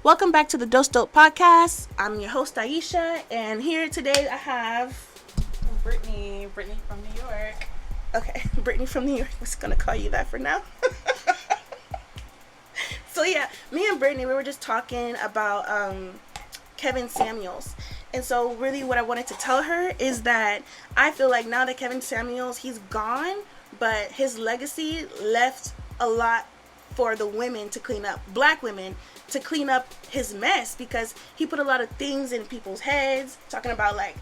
Welcome back to the Dose Dope Podcast. I'm your host, Aisha, and here today I have... Brittney from New York. Okay, Brittney from New York. I was going to call you that for now. So yeah, me and Brittney, we were just talking about Kevin Samuels. And so really what I wanted to tell her is that I feel like now that Kevin Samuels, he's gone, but his legacy left a lot for the women to clean up, black women to clean up his mess, because he put a lot of things in people's heads, talking about like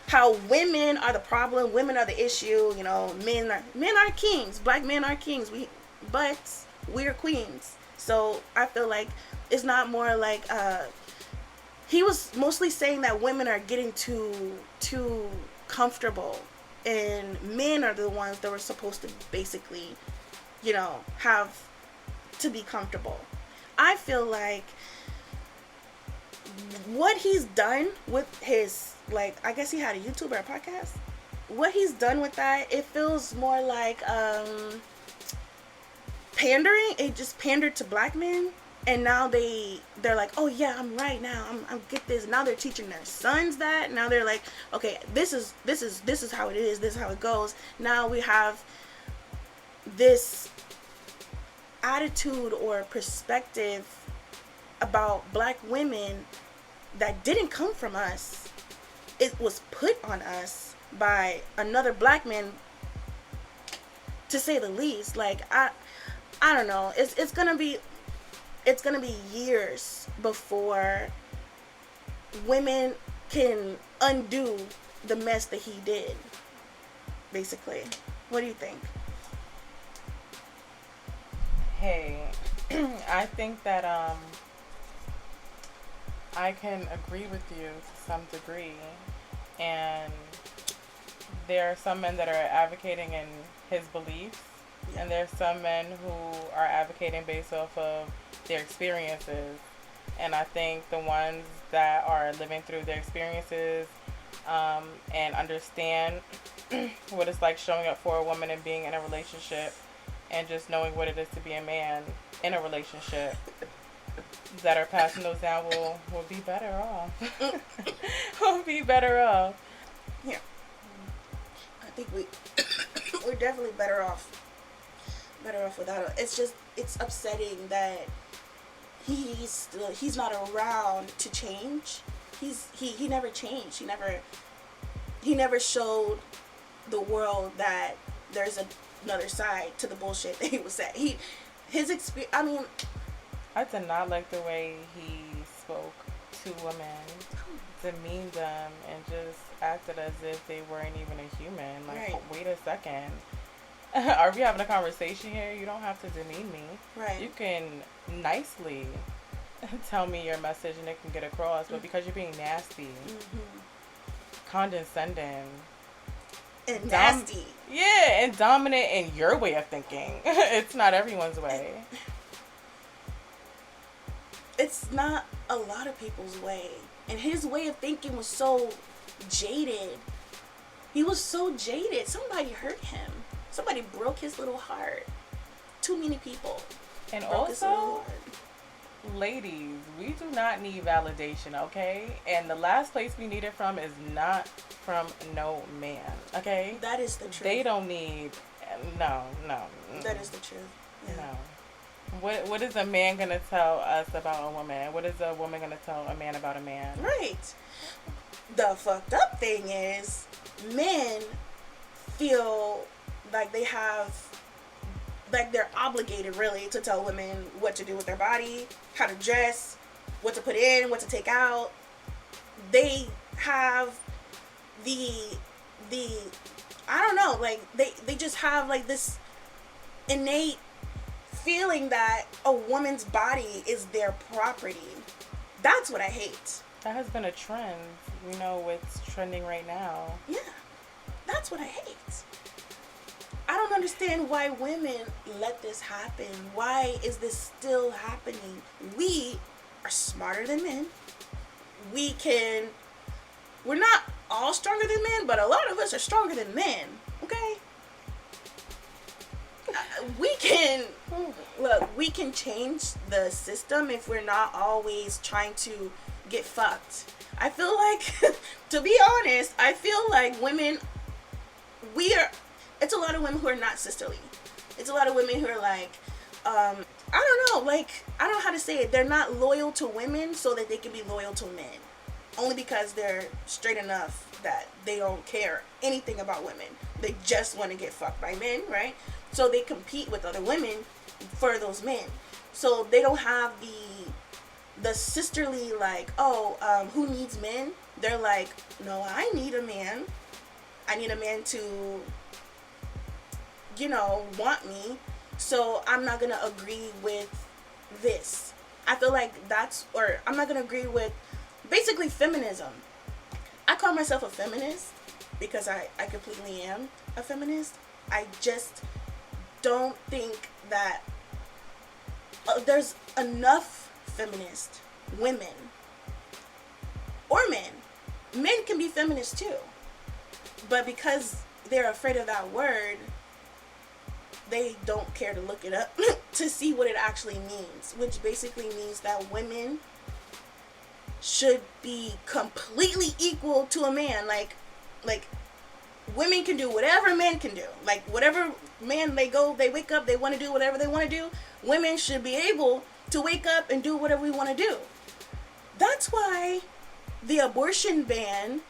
how women are the problem, women are the issue, you know, men are kings, black men are kings, but we're queens. So I feel like it's not more like he was mostly saying that women are getting too comfortable and men are the ones that were supposed to basically, you know, have to be comfortable. I feel like what he's done with his, like, I guess he had a YouTube or a podcast. What he's done with that, it feels more like pandering. It just pandered to black men, and now they're like, oh yeah, I'm right now. I'm get this. Now they're teaching their sons that. Now they're like, okay, this is how it is. This is how it goes. Now we have this attitude or perspective about black women that didn't come from us. It was put on us by another black man, to say the least. Like I don't know. It's gonna be years before women can undo the mess that he did. Basically, what do you think? Hey, I think that I can agree with you to some degree, and there are some men that are advocating in his beliefs, and there's some men who are advocating based off of their experiences. And I think the ones that are living through their experiences and understand what it's like showing up for a woman and being in a relationship and just knowing what it is to be a man in a relationship, that are passing those down will be better off. Will be better off. Yeah. I think we're definitely better off without it. It's just, it's upsetting that he's not around to change. He never changed. He never showed the world that there's another side to the bullshit that he was saying. His experience, I mean, I did not like the way he spoke to women, demeaned them, and just acted as if they weren't even a human. Like, right. Wait a second. Are we having a conversation here? You don't have to demean me. Right. You can nicely tell me your message and it can get across, but because you're being nasty, condescending, and nasty. Yeah, and dominant in your way of thinking. It's not everyone's way. It's not a lot of people's way. And his way of thinking was so jaded. He was so jaded. Somebody hurt him. Somebody broke his little heart. Too many people. And also, ladies, we do not need validation, okay? And the last place we need it from is not from no man, okay? That is the truth. They don't need, no. That is the truth. Yeah. No. What is a man gonna tell us about a woman? What is a woman gonna tell a man about a man? Right. The fucked up thing is, men feel like they have, like they're obligated really to tell women what to do with their body, how to dress, what to put in, what to take out. They have the I don't know, like they just have like this innate feeling that a woman's body is their property. That's what I hate. That has been a trend. We know what's trending right now. Yeah. That's what I hate. I don't understand why women let this happen. Why is this still happening? We are smarter than men. We're not all stronger than men, but a lot of us are stronger than men. Okay? we can change the system if we're not always trying to get fucked. I feel like, to be honest, I feel like women, it's a lot of women who are not sisterly. It's a lot of women who are like, I don't know, like, I don't know how to say it. They're not loyal to women so that they can be loyal to men. Only because they're straight enough that they don't care anything about women. They just want to get fucked by men, right? So they compete with other women for those men. So they don't have the sisterly, like, who needs men? They're like, no, I need a man. I need a man to, want me. So I'm not going to agree with this. I feel like I'm not going to agree with basically feminism. I call myself a feminist because I completely am a feminist. I just don't think that there's enough feminist women or men. Men can be feminists too. But because they're afraid of that word, they don't care to look it up to see what it actually means, which basically means that women should be completely equal to a man. Like women can do whatever men can do. Like whatever man they wake up, they want to do whatever they want to do. Women should be able to wake up and do whatever we want to do. That's why the abortion ban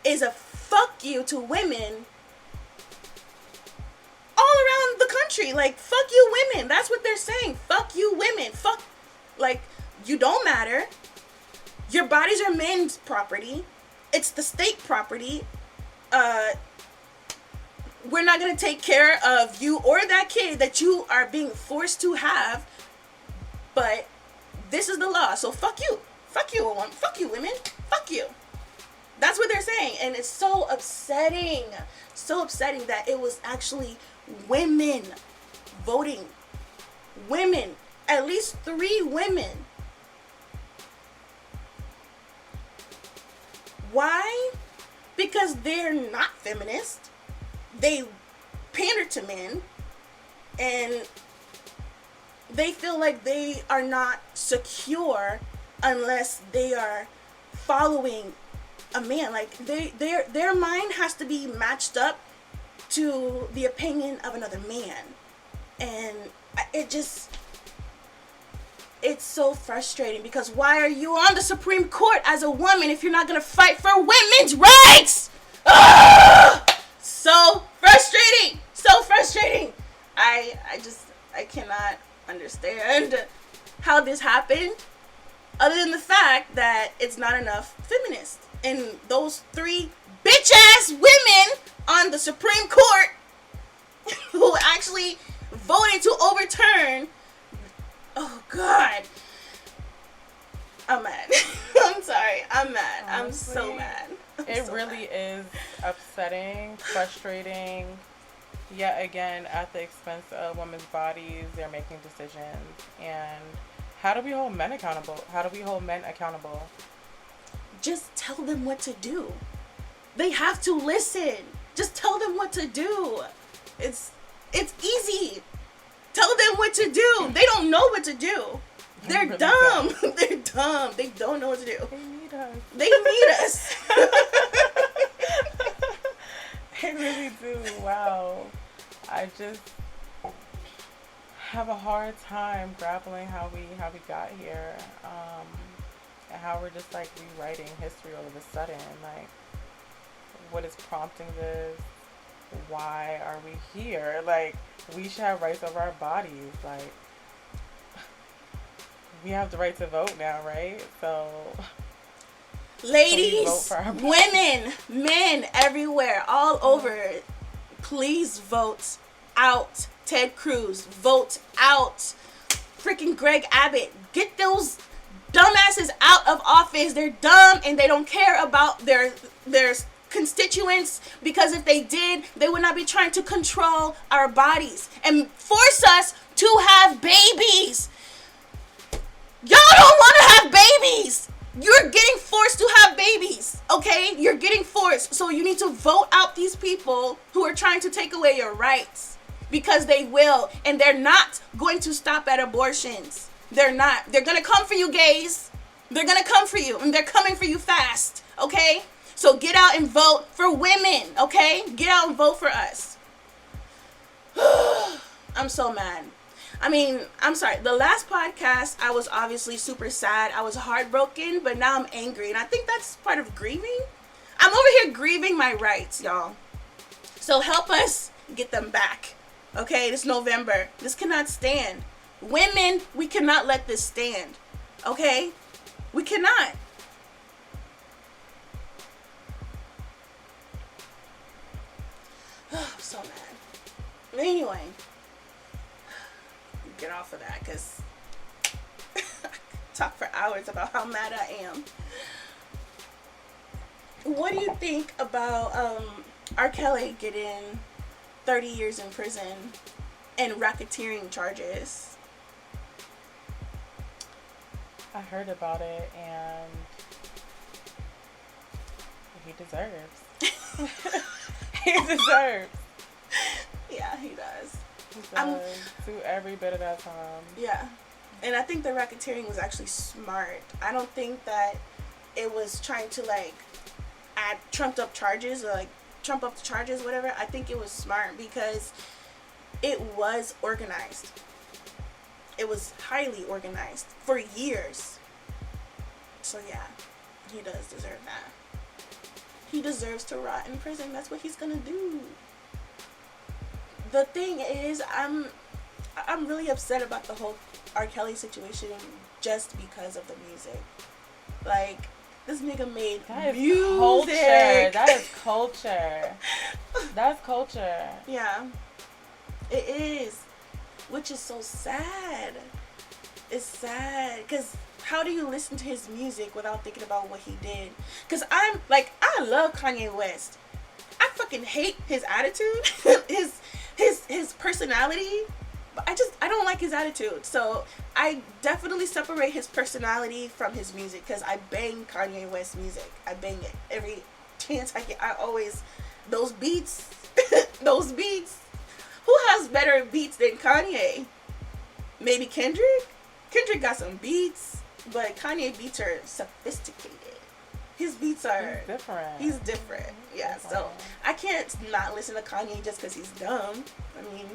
is a fuck you to women all around the country. Like, fuck you women. That's what they're saying. Fuck you women. Fuck, like, you don't matter. Your bodies are men's property. It's the state property. We're not going to take care of you or that kid that you are being forced to have. But this is the law. So fuck you. Fuck you, woman. Fuck you, women. Fuck you. That's what they're saying. And it's so upsetting. So upsetting that it was actually women voting. Women. At least 3 women. Why? Because they're not feminist. They pander to men. And they feel like they are not secure unless they are following a man. Like their mind has to be matched up to the opinion of another man. And it's so frustrating, because why are you on the Supreme Court as a woman if you're not going to fight for women's rights? So frustrating. So frustrating. I cannot understand how this happened, other than the fact that it's not enough feminists. And those 3 bitch ass women on the Supreme Court who actually voted to overturn. Oh God, I'm mad. I'm sorry, I'm mad. Honestly, I'm so mad. It really is upsetting, frustrating. Yet again, at the expense of women's bodies, they're making decisions. And how do we hold men accountable? How do we hold men accountable? Just tell them what to do. They have to listen. Just tell them what to do. It's easy. Tell them what to do. They don't know what to do. They're really dumb. They're dumb. They don't know what to do. They need us. They need us. They really do. Wow. I just have a hard time grappling how we got here, and how we're just like rewriting history all of a sudden. Like, what is prompting this? Why are we here? Like, we should have rights over our bodies. Like, we have the right to vote now, right? So, ladies, women, men everywhere, all over, please vote out Ted Cruz. Vote out freaking Greg Abbott. Get those dumbasses out of office. They're dumb and they don't care about their constituents, because if they did, they would not be trying to control our bodies and force us to have babies. Y'all don't want to have babies. You're getting forced to have babies, okay? You're getting forced. So you need to vote out these people who are trying to take away your rights. because they will, and they're not going to stop at abortions. They're not. They're gonna come for you, gays. They're gonna come for you, and they're coming for you fast, okay? So get out and vote for women, okay? Get out and vote for us. I'm so mad. I mean, I'm sorry. The last podcast, I was obviously super sad. I was heartbroken, but now I'm angry. And I think that's part of grieving. I'm over here grieving my rights, y'all. So help us get them back. Okay, this November. This cannot stand. Women, we cannot let this stand. Okay? We cannot. I'm so mad. Anyway. Get off of that, because I could talk for hours about how mad I am. What do you think about R. Kelly getting 30 years in prison and racketeering charges? I heard about it, and he deserves. He deserves. Yeah, he does. Do every bit of that time. Yeah. And I think the racketeering was actually smart. I don't think that it was trying to like add trumped up charges or like trump up the charges, whatever. I think it was smart because it was organized. It was highly organized for years. So yeah, he does deserve that. He deserves to rot in prison. That's what he's gonna do. The thing is, I'm really upset about the whole R. Kelly situation just because of the music. Like, this nigga made music. Culture. That is culture. That's culture. Yeah, it is, which is so sad. It's sad because how do you listen to his music without thinking about what he did? Because I love Kanye West. I fucking hate his attitude, his personality, but I don't like his attitude. So I definitely separate his personality from his music because I bang Kanye West music. I bang it every chance I get. I always, those beats, those beats. Who has better beats than Kanye? Maybe Kendrick? Kendrick got some beats, but Kanye beats are sophisticated. His beats are... He's different. Yeah, so I can't not listen to Kanye just because he's dumb. I mean...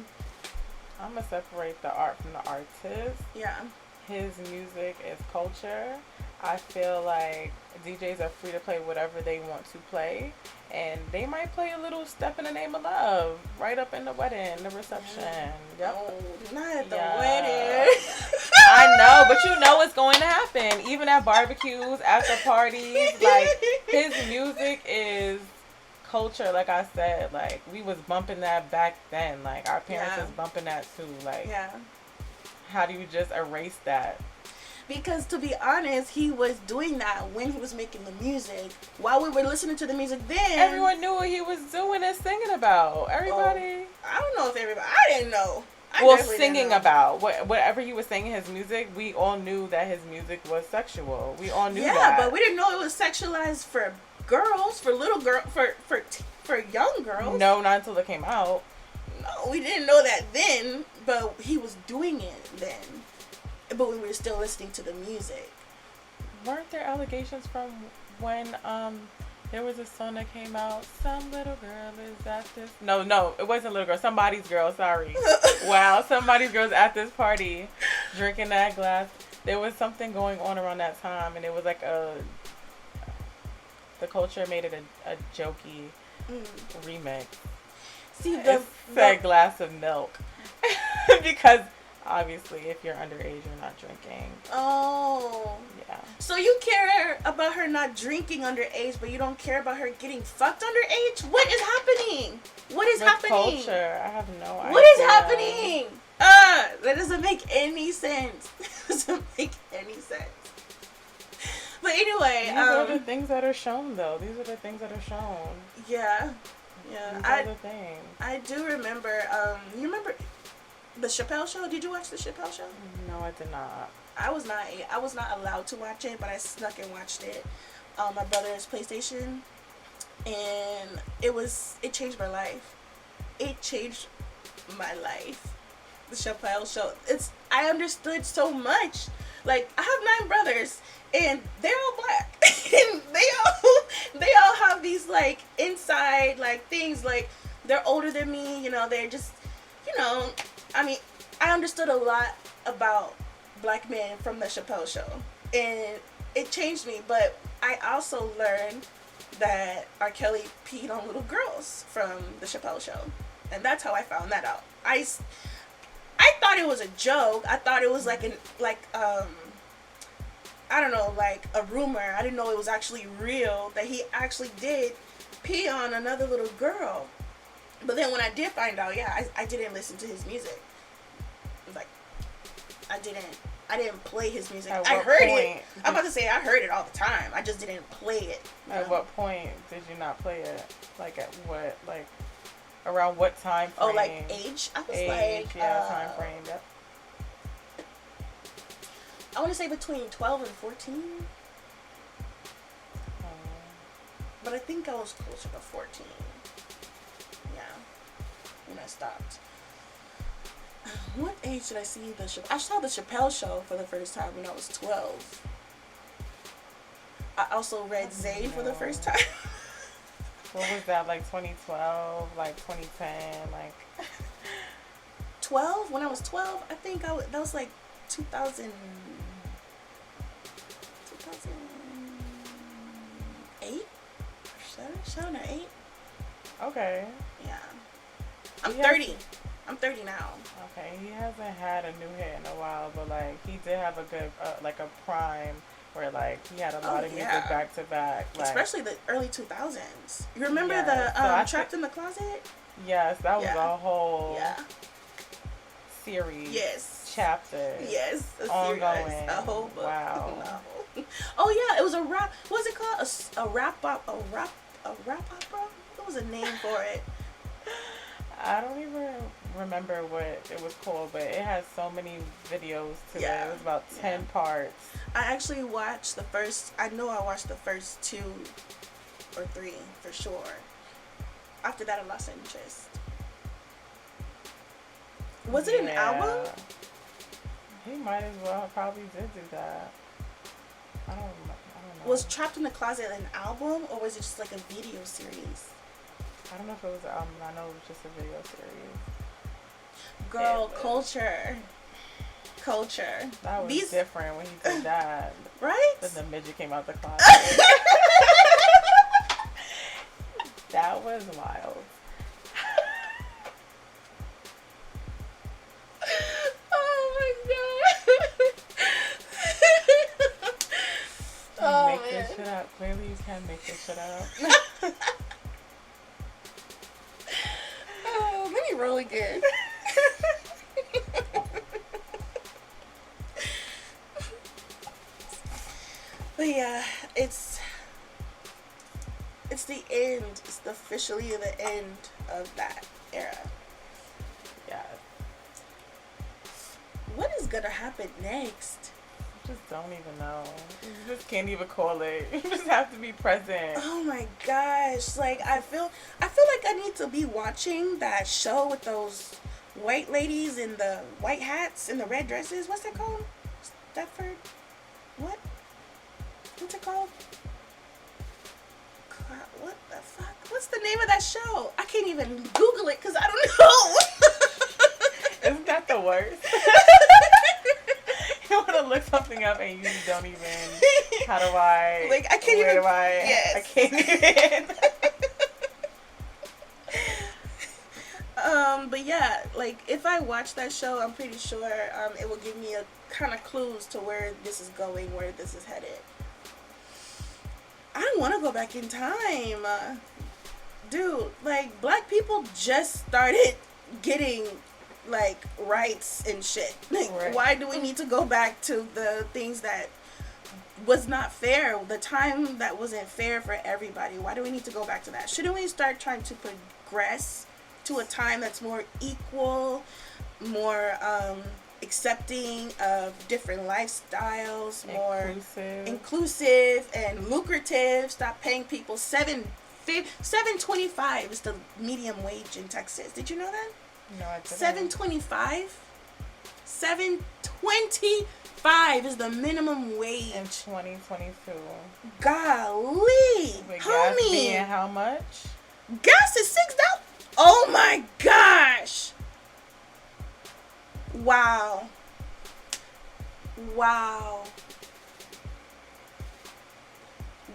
I'm going to separate the art from the artist. Yeah. His music is culture. I feel like DJs are free to play whatever they want to play. And they might play a little Step in the Name of Love right up in the wedding, the reception. Yep. Oh, not at the wedding. I know, but you know what's going to happen. Even at barbecues, after parties, like, his music is culture. Like I said, like, we was bumping that back then. Like, our parents was bumping that too. Like, how do you just erase that? Because to be honest, he was doing that when he was making the music. While we were listening to the music then... Everyone knew what he was doing and singing about. Everybody... I don't know if everybody... I didn't know. Singing about. Whatever he was saying in his music, we all knew that his music was sexual. We all knew that. Yeah, but we didn't know it was sexualized for girls, for little girls, for young girls. No, not until it came out. No, we didn't know that then, but he was doing it then. But we were still listening to the music. Weren't there allegations from when there was a song that came out? Some little girl is at this. No, it wasn't little girl. Somebody's girl. Sorry. Wow, somebody's girl's at this party, drinking that glass. There was something going on around that time, and it was like the culture made it a jokey remix. See, the glass of milk because. Obviously, if you're underage, you're not drinking. Oh. Yeah. So you care about her not drinking underage, but you don't care about her getting fucked underage? What is happening? What is happening? Culture. I have no idea. What is happening? That doesn't make any sense. Doesn't make any sense. But anyway, these are the things that are shown, though. These are the things that are shown. Yeah. These are the things. I do remember. You remember the Chappelle Show? Did you watch the Chappelle Show? No, I did not. I was not allowed to watch it, but I snuck and watched it on my brother's PlayStation, and it changed my life. It changed my life. The Chappelle Show. I understood so much. Like, I have 9 brothers, and they're all black, and they all have these like inside like things. Like, they're older than me. You know, they're just, you know. I mean, I understood a lot about black men from the Chappelle Show, and it changed me. But I also learned that R. Kelly peed on little girls from the Chappelle Show, and that's how I found that out. I thought it was a joke. I thought it was like I don't know, like a rumor. I didn't know it was actually real, that he actually did pee on another little girl. But then when I did find out, yeah, I didn't listen to his music. Like, I didn't play his music. I heard it. I'm about to say I heard it all the time. I just didn't play it. At what point did you not play it? Like, at what, like, around what time frame? Oh, like age? I was like, yeah, time frame, yep. I want to say between 12 and 14. But I think I was closer to 14. Yeah. When I stopped. What age did I see I saw the Chappelle Show for the first time when I was 12. I also read Zayn for the first time. What was that, like 2012, like 2010, like 12? When I was 12, I think that was like 2008? Seven or 8? Okay. Yeah. I'm 30. I'm 30 now. Okay, he hasn't had a new hit in a while, but like he did have a good, like a prime where like he had a lot of music back to back, like, especially the early 2000s. You remember the Trapped in the Closet? Yes, that was a whole series. Yes. Chapter. Yes. Ongoing. A whole book. Wow. No. Oh yeah, it was a rap. What was it called? A rap opera? What was a name for it? I don't even remember what it was called, but it has so many videos to it. It was about 10 parts. I actually watched I watched the first 2 or 3 for sure. After that, I lost interest. Was it an album? He might as well probably did do that. I don't know. Was Trapped in the Closet an album, or was it just like a video series? I don't know if it was an album. I know it was just a video series. Girl, culture. That was different when he did that. Right? Then the midget came out the closet. That was wild. Oh, make this shit up. Clearly you can't make this shit up. Oh, let me roll again. But yeah, it's the end. It's officially the end of that era. Yeah. What is gonna happen next? Just don't even know. You just can't even call it. You just have to be present. Oh my gosh. Like, I feel like I need to be watching that show with those white ladies in the white hats and the red dresses. What's that called? Stepford? What? What's it called? What the fuck? What's the name of that show? I can't even Google it because I don't know. Isn't that the worst? You want to look something up and you don't even. How do I? Like, I can't even. Yes. I can't even. But yeah, like if I watch that show, I'm pretty sure it will give me a kind of clues to where this is going, where this is headed. I don't want to go back in time, dude. Like, black people just started getting like rights and shit. Like, why do we need to go back to the things that was not fair, the time that wasn't fair for everybody? Why do we need to go back to that? Shouldn't we start trying to progress to a time that's more equal, more accepting of different lifestyles, more inclusive and lucrative? Stop paying people $7.25 is the medium wage in Texas. Did you know that? No, I didn't. $7.25. $7.25 is the minimum wage in 2022. Golly, With gas homie. being how much? Gas is $6. Oh my gosh. Wow.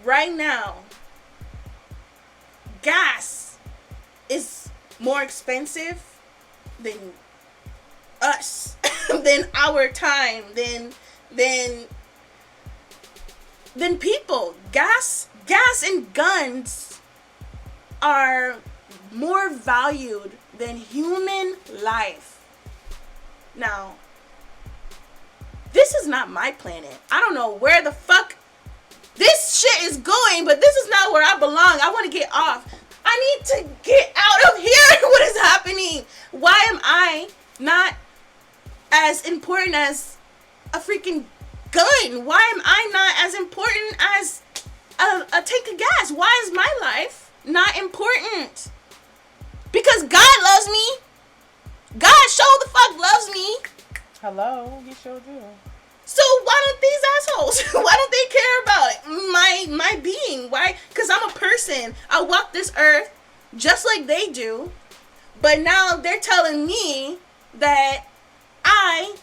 Right now, gas is more expensive than us, than our time, than people. Gas and guns are more valued than human life. Now, this is not my planet. I don't know where the fuck this shit is going, but this is not where I belong. I want to get off. I need to get out of here. What is happening? Why am I not as important as a freaking gun? Why am I not as important as a tank of gas? Why is my life not important? Because God loves me. God sure the fuck loves me. Hello, you sure do. So why don't these assholes, why don't they care about my being? Why? Because I'm a person. I walk this earth just like they do. But now they're telling me that I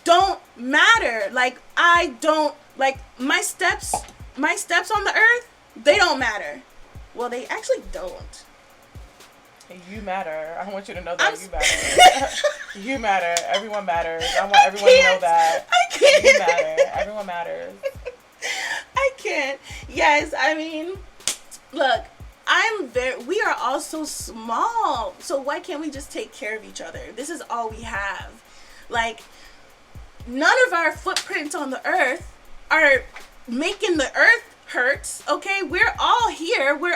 don't matter. Like, I don't, like, my steps on the earth, they don't matter. Well, they actually don't. You matter. I want you to know that you matter. You matter. Everyone matters. I want everyone to know that. I can't. You matter. Everyone matters. I can't. Yes, I mean, look, we are all so small. So why can't we just take care of each other? This is all we have. Like, none of our footprints on the earth are making the earth hurts, okay? We're all here. We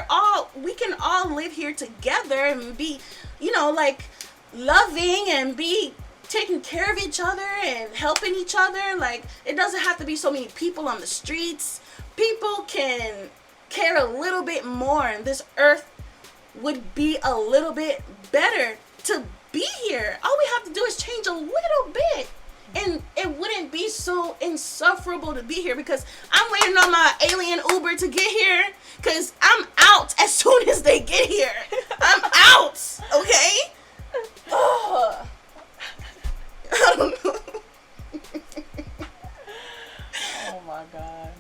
can all live here together and be, like, loving and be taking care of each other and helping each other. Like, it doesn't have to be so many people on the streets. People can care a little bit more, and this earth would be a little bit better to be here. All we have to do is change a little bit, and it wouldn't be so insufferable to be here, because I'm waiting on my alien Uber to get here, because I'm out as soon as they get here. I'm out, okay? Oh. I don't know. Oh my god.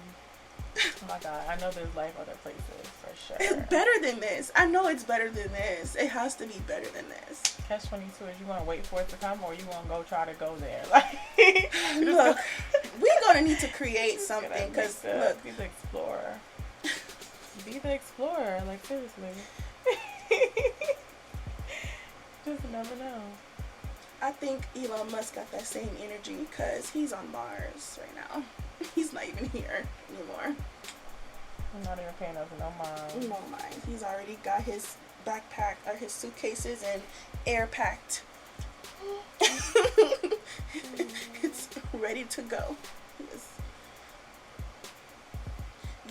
Oh my god. I know there's life other places for sure. It's better than this. I know it's better than this. It has to be better than this. Catch 22 is you want to wait for it to come, or you want to go try to go there? Like, look, we're going to need to create something, because, look. Be the explorer. Be the explorer. Like, seriously. Just never know. I think Elon Musk got that same energy, because he's on Mars right now. He's not even here anymore. I'm not even paying us no mind. No mind. He's already got his backpack or his suitcases and air packed. It's ready to go. Yes.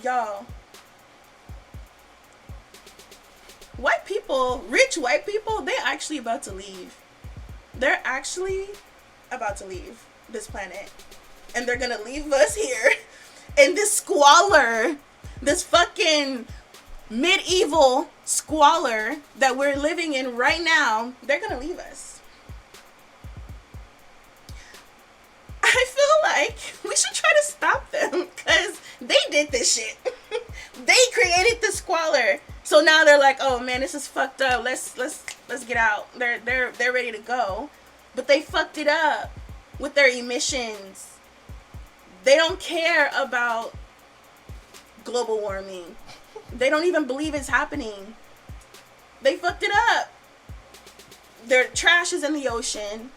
Y'all, white people, rich white people, they're actually about to leave. They're actually about to leave this planet. And they're gonna leave us here in this squalor, this fucking medieval squalor that we're living in right now. They're gonna leave us. I feel like we should try to stop them, because they did this shit. They created the squalor. So now they're like, oh man, this is fucked up. Let's get out. They're ready to go. But they fucked it up with their emissions. They don't care about global warming. They don't even believe it's happening. They fucked it up. Their trash is in the ocean.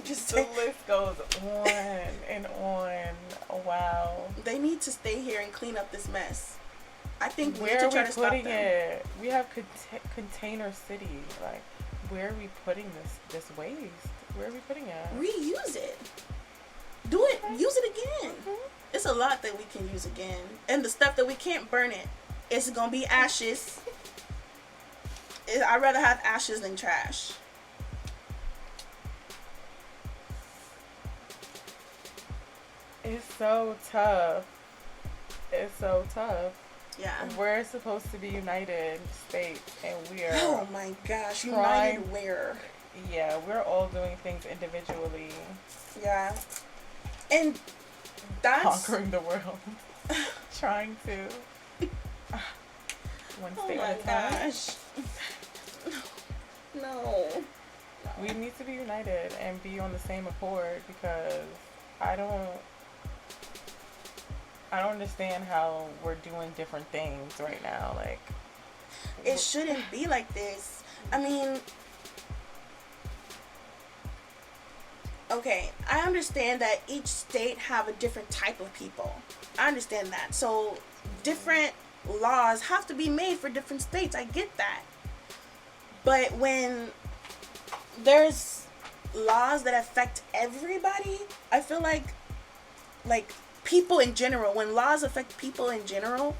Just the list goes on and on. Wow. They need to stay here and clean up this mess. I think where are we putting it? We have container city. Like, where are we putting this waste? Where are we putting it? Reuse it. Do it. Use it again. Mm-hmm. It's a lot that we can use again. And the stuff that we can't, burn it. It's gonna be ashes. I'd rather have ashes than trash. It's so tough. It's so tough. Yeah. We're supposed to be united states, and we are. Oh my gosh, united where? Yeah, we're all doing things individually. Yeah. And that's conquering the world. Trying to. One state at a time. Gosh. No. We need to be united and be on the same accord, because I don't understand how we're doing different things right now. Like, it shouldn't be like this. I mean, okay, I understand that each state have a different type of people. I understand that. So different laws have to be made for different states. I get that. But when there's laws that affect everybody, I feel like people in general, when laws affect people in general,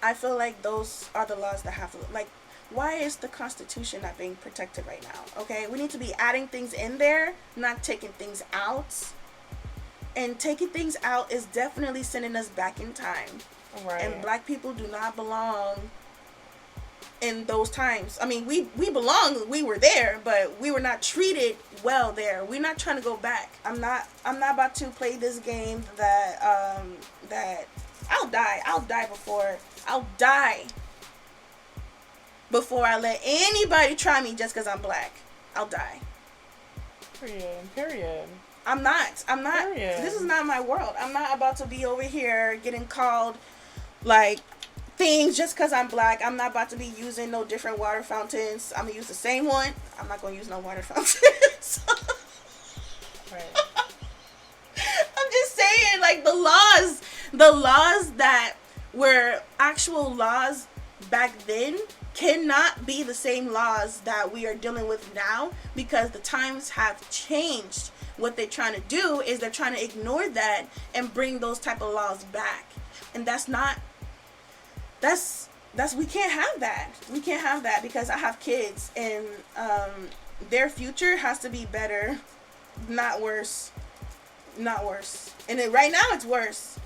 I feel like those are the laws that have to, like, why is the Constitution not being protected right now? Okay, we need to be adding things in there, not taking things out. And taking things out is definitely sending us back in time. Right. And black people do not belong in those times. I mean, we belong, we were there, but we were not treated well there. We're not trying to go back. I'm not about to play this game that I'll die before I let anybody try me just because I'm black. I'll die. Period. I'm not. Period. This is not my world. I'm not about to be over here getting called like things just because I'm black. I'm not about to be using no different water fountains. I'm gonna use the same one. I'm not gonna use no water fountains. Right. I'm just saying, like, the laws that were actual laws back then cannot be the same laws that we are dealing with now, because the times have changed. What they're trying to do is they're trying to ignore that and bring those type of laws back, and that's we can't have that. We can't have that, because I have kids, and their future has to be better, not worse. And right now it's worse.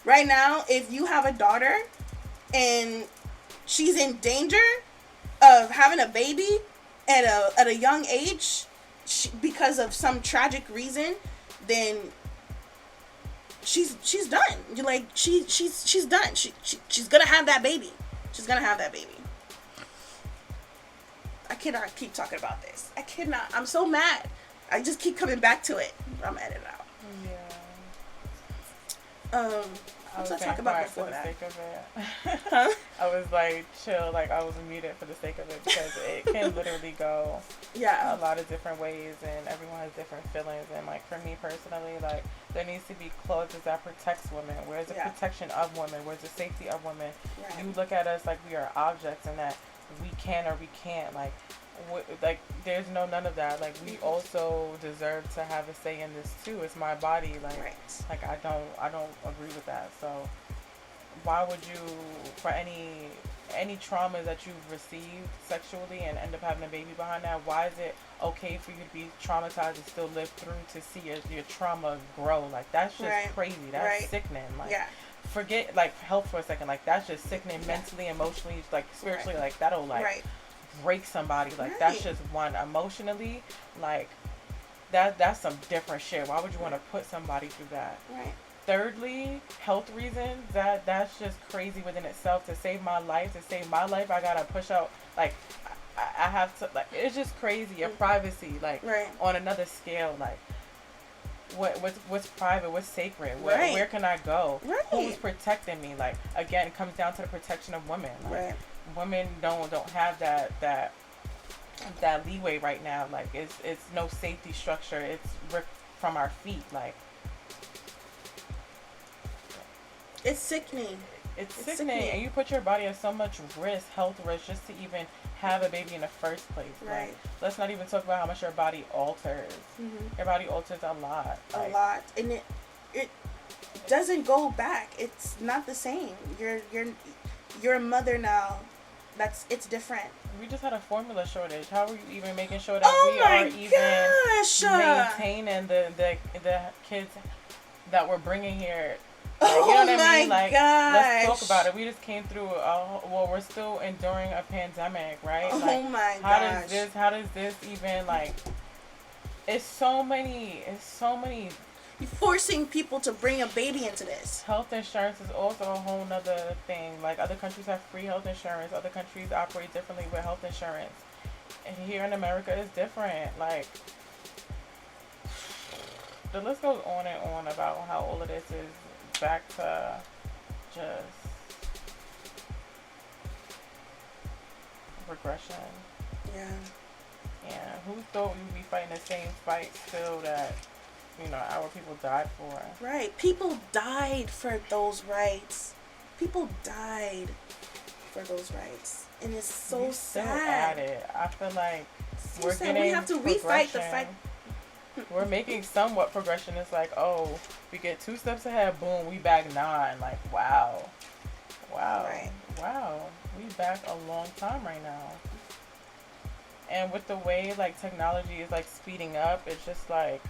Right now, if you have a daughter and she's in danger of having a baby at a young age, because of some tragic reason, then she's done. You're like, she's done. She's gonna have that baby. She's gonna have that baby. I cannot keep talking about this. I cannot. I'm so mad. I just keep coming back to it. I'm mad it out. Yeah. What was I talking about before that? For the sake of it. Huh? I was like, chill, like I was muted for the sake of it, because it can literally go Yeah. a lot of different ways, and everyone has different feelings. And like, for me personally, like, there needs to be clauses that protects women. Where's the protection of women? Where's the safety of women? Right. You look at us like we are objects, and that we can or we can't. Like there's none of that. Like, we also deserve to have a say in this too. It's my body. Like I don't agree with that. So why would you, for any trauma that you've received sexually and end up having a baby behind that, why is it okay for you to be traumatized and still live through to see your trauma grow? Like, that's just crazy. That's sickening. Like, forget like health for a second. Like, that's just sickening mentally, emotionally, like spiritually. Like, that'll like break somebody. Like, that's just one. Emotionally, like that's some different shit. Why would you want to put somebody through that? Right. Thirdly, health reasons, that's just crazy within itself. To save my life, I gotta push out, like, I have to, like, it's just crazy. Your privacy, like, on another scale, like, what's private, what's sacred, where can I go, who's protecting me? Like, again, it comes down to the protection of women. Like, women don't have that leeway right now. Like, it's no safety structure. It's ripped from our feet. Like, it's sickening. It's sickening, and you put your body at so much risk, health risk, just to even have a baby in the first place. Right. Like, let's not even talk about how much your body alters. Your body alters a lot. A lot, and it doesn't go back. It's not the same. You're a mother now. It's different. We just had a formula shortage. How are you even making sure that we are even maintaining the kids that we're bringing here? Like, you know what I mean? Like, let's talk about it. We just came through we're still enduring a pandemic, right? Oh like, my gosh. How does this even, like, it's so many You're forcing people to bring a baby into this. Health insurance is also a whole nother thing. Like, other countries have free health insurance. Other countries operate differently with health insurance. And here in America it's different. Like, the list goes on and on about how all of this is back to just regression. Yeah. Yeah. Who thought we would be fighting the same fight still that, you know, our people died for? Right. People died for those rights. People died for those rights. And it's so sad. Still at it. I feel like so we're sad. getting We have to refight the fight. We're making somewhat progression. It's like, oh, we get 2 steps ahead, boom, we back 9. Like, wow. Right. Wow. We back a long time right now. And with the way, like, technology is, like, speeding up, it's just like,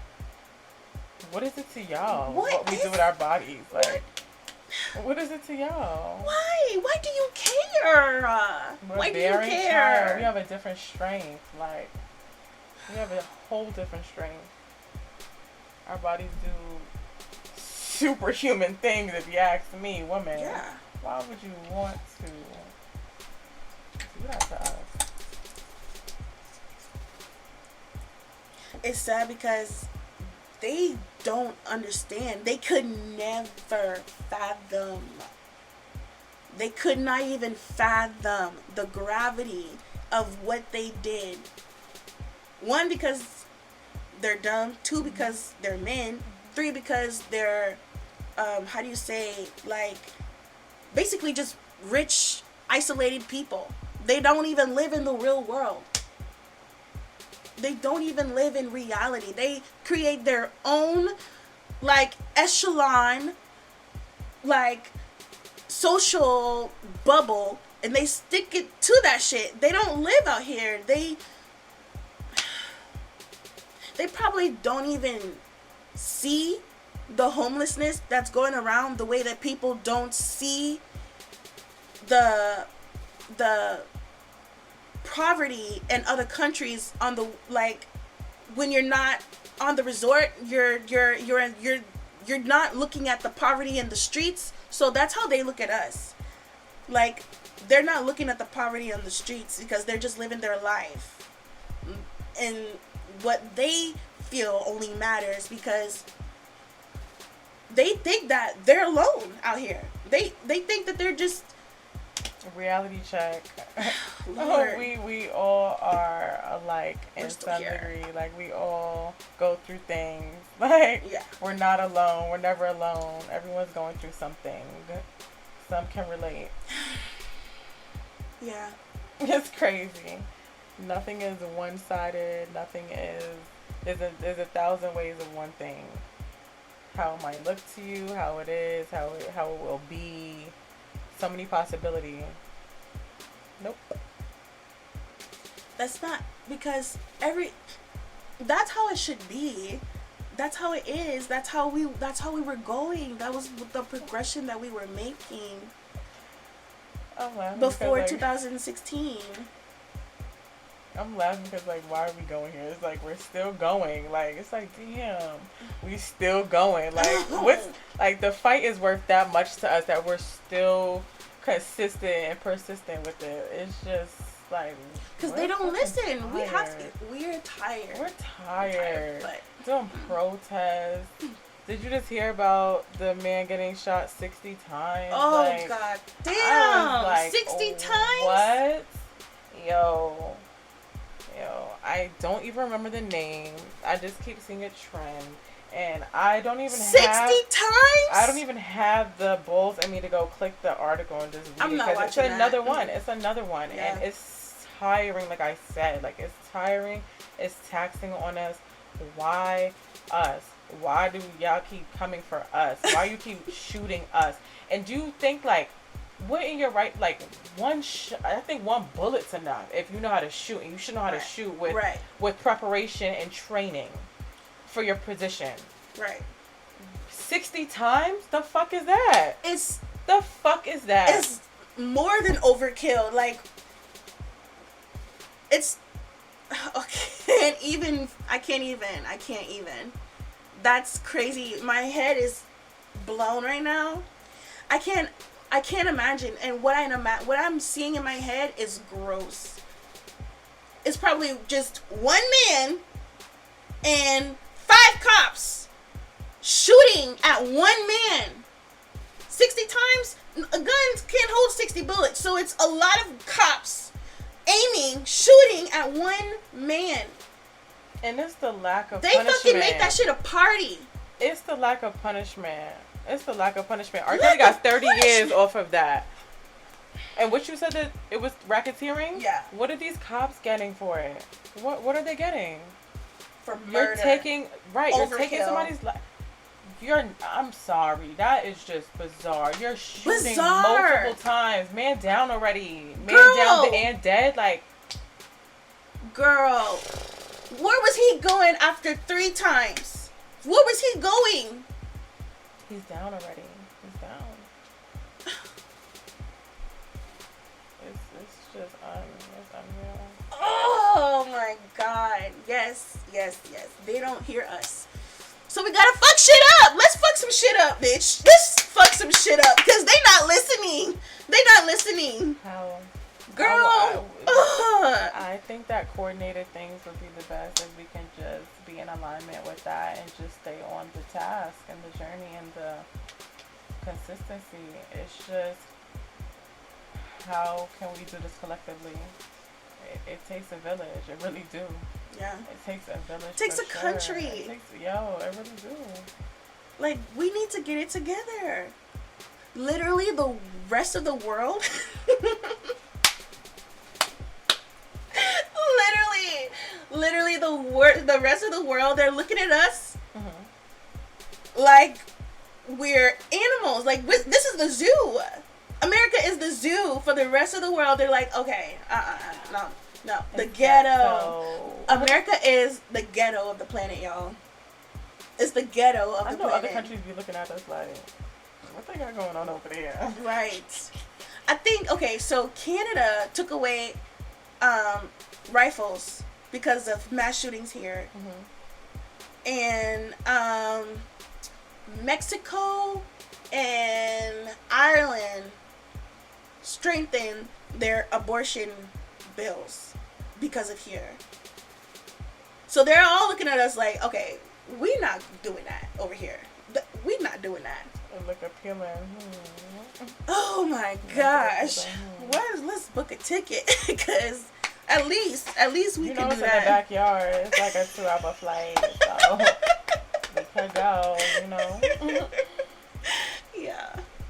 what is it to y'all? What we do with our bodies? Like, what is it to y'all? Why? Why do you care? Why do you care? Tired. We have a different strength. Like, we have a whole different strength. Our bodies do superhuman things, if you ask me, women. Yeah. Why would you want to do that to us? It's sad because they don't understand. They could never fathom. They could not even fathom the gravity of what they did. 1, because they're dumb. 2, because they're men. 3, because they're, how do you say, like, basically just rich, isolated people. They don't even live in the real world. They don't even live in reality. They create their own, like, echelon, like, social bubble, and they stick it to that shit. They don't live out here. They probably don't even see the homelessness that's going around the way that people don't see the poverty in other countries. On the, like, when you're not on the resort, you're not looking at the poverty in the streets. So that's how they look at us. Like, they're not looking at the poverty on the streets because they're just living their life, and what they feel only matters because they think that they're alone out here. They think that they're just reality check. Lord. we all are alike in some degree. Like, we all go through things. Like, yeah. We're not alone. We're never alone. Everyone's going through something. Some can relate. Yeah. It's crazy. Nothing is one-sided. Nothing is. There's 1,000 ways of one thing. How it might look to you, how it is, how it will be. So many possibilities. Nope. That's not, because that's how it should be. That's how it is. That's how we were going. That was the progression that we were making. Before 2016. I'm laughing because, like, why are we going here? It's like, we're still going. Like, it's like, damn, we still going. Like, what's, like, the fight is worth that much to us that we're still consistent and persistent with it. It's just, like, because they don't listen. Tired. We're tired. We're tired. But doing protests. Did you just hear about the man getting shot 60 times? Oh, like, God damn. Like, 60 times? What? Yo, I don't even remember the name. I just keep seeing a trend. And I don't even 60 times? I don't even have the balls in me to go click the article and just read I'm it. not Because it's watching another that. one. It's another one. Yeah. And it's tiring, like I said. Like, it's tiring. It's taxing on us. Why us? why do y'all keep coming for us? Why you keep shooting us? And do you think, like, what in your right, like, I think one bullet's enough if you know how to shoot, and you should know how to shoot with preparation and training for your position. Right. 60 times? The fuck is that? It's more than overkill. Like, it's, I can't even. That's crazy. My head is blown right now. I can't imagine. And what I'm seeing in my head is gross. It's probably just one man and 5 cops shooting at one man 60 times. Guns can't hold 60 bullets, so it's a lot of cops aiming, shooting at one man. And it's the lack of punishment. They fucking make that shit a party. It's the lack of punishment. R. Kelly got 30 years off of that. And what you said, that it was racketeering? Yeah. What are these cops getting for it? What are they getting? For murder. You're taking somebody's life. I'm sorry. That is just bizarre. You're shooting multiple times. Man down already. Man down and dead. Like, girl, where was he going after 3 times? Where was he going? He's down already. He's down. It's just it's unreal. Oh my God. Yes. They don't hear us. So we gotta fuck shit up. Let's fuck some shit up, bitch. Let's fuck some shit up. Because they not listening. How? Girl. I think that coordinated things would be the best if we can just be in alignment with that and just stay on the task and the journey and the consistency. It's just, how can we do this collectively? It takes a village. It really do. Yeah. It takes a village. It takes a country. It really do. Like, we need to get it together. Literally, the rest of the world. Literally, the rest of the world, they're looking at us like we're animals. Like, this is the zoo. America is the zoo for the rest of the world. They're like, okay, no. The ghetto. America is the ghetto of the planet, y'all. It's the ghetto of the planet. I know other countries be looking at us like, what they got going on over there? Right. I think, okay, so Canada took away rifles because of mass shootings here. And Mexico and Ireland strengthened their abortion bills because of here. So they're all looking at us like, okay, we're not doing that over here. We're not doing that. It look appealing. Oh my gosh. Let's book a ticket because at least we can do that. It's in the backyard. It's like a 2-hour flight, so we could go.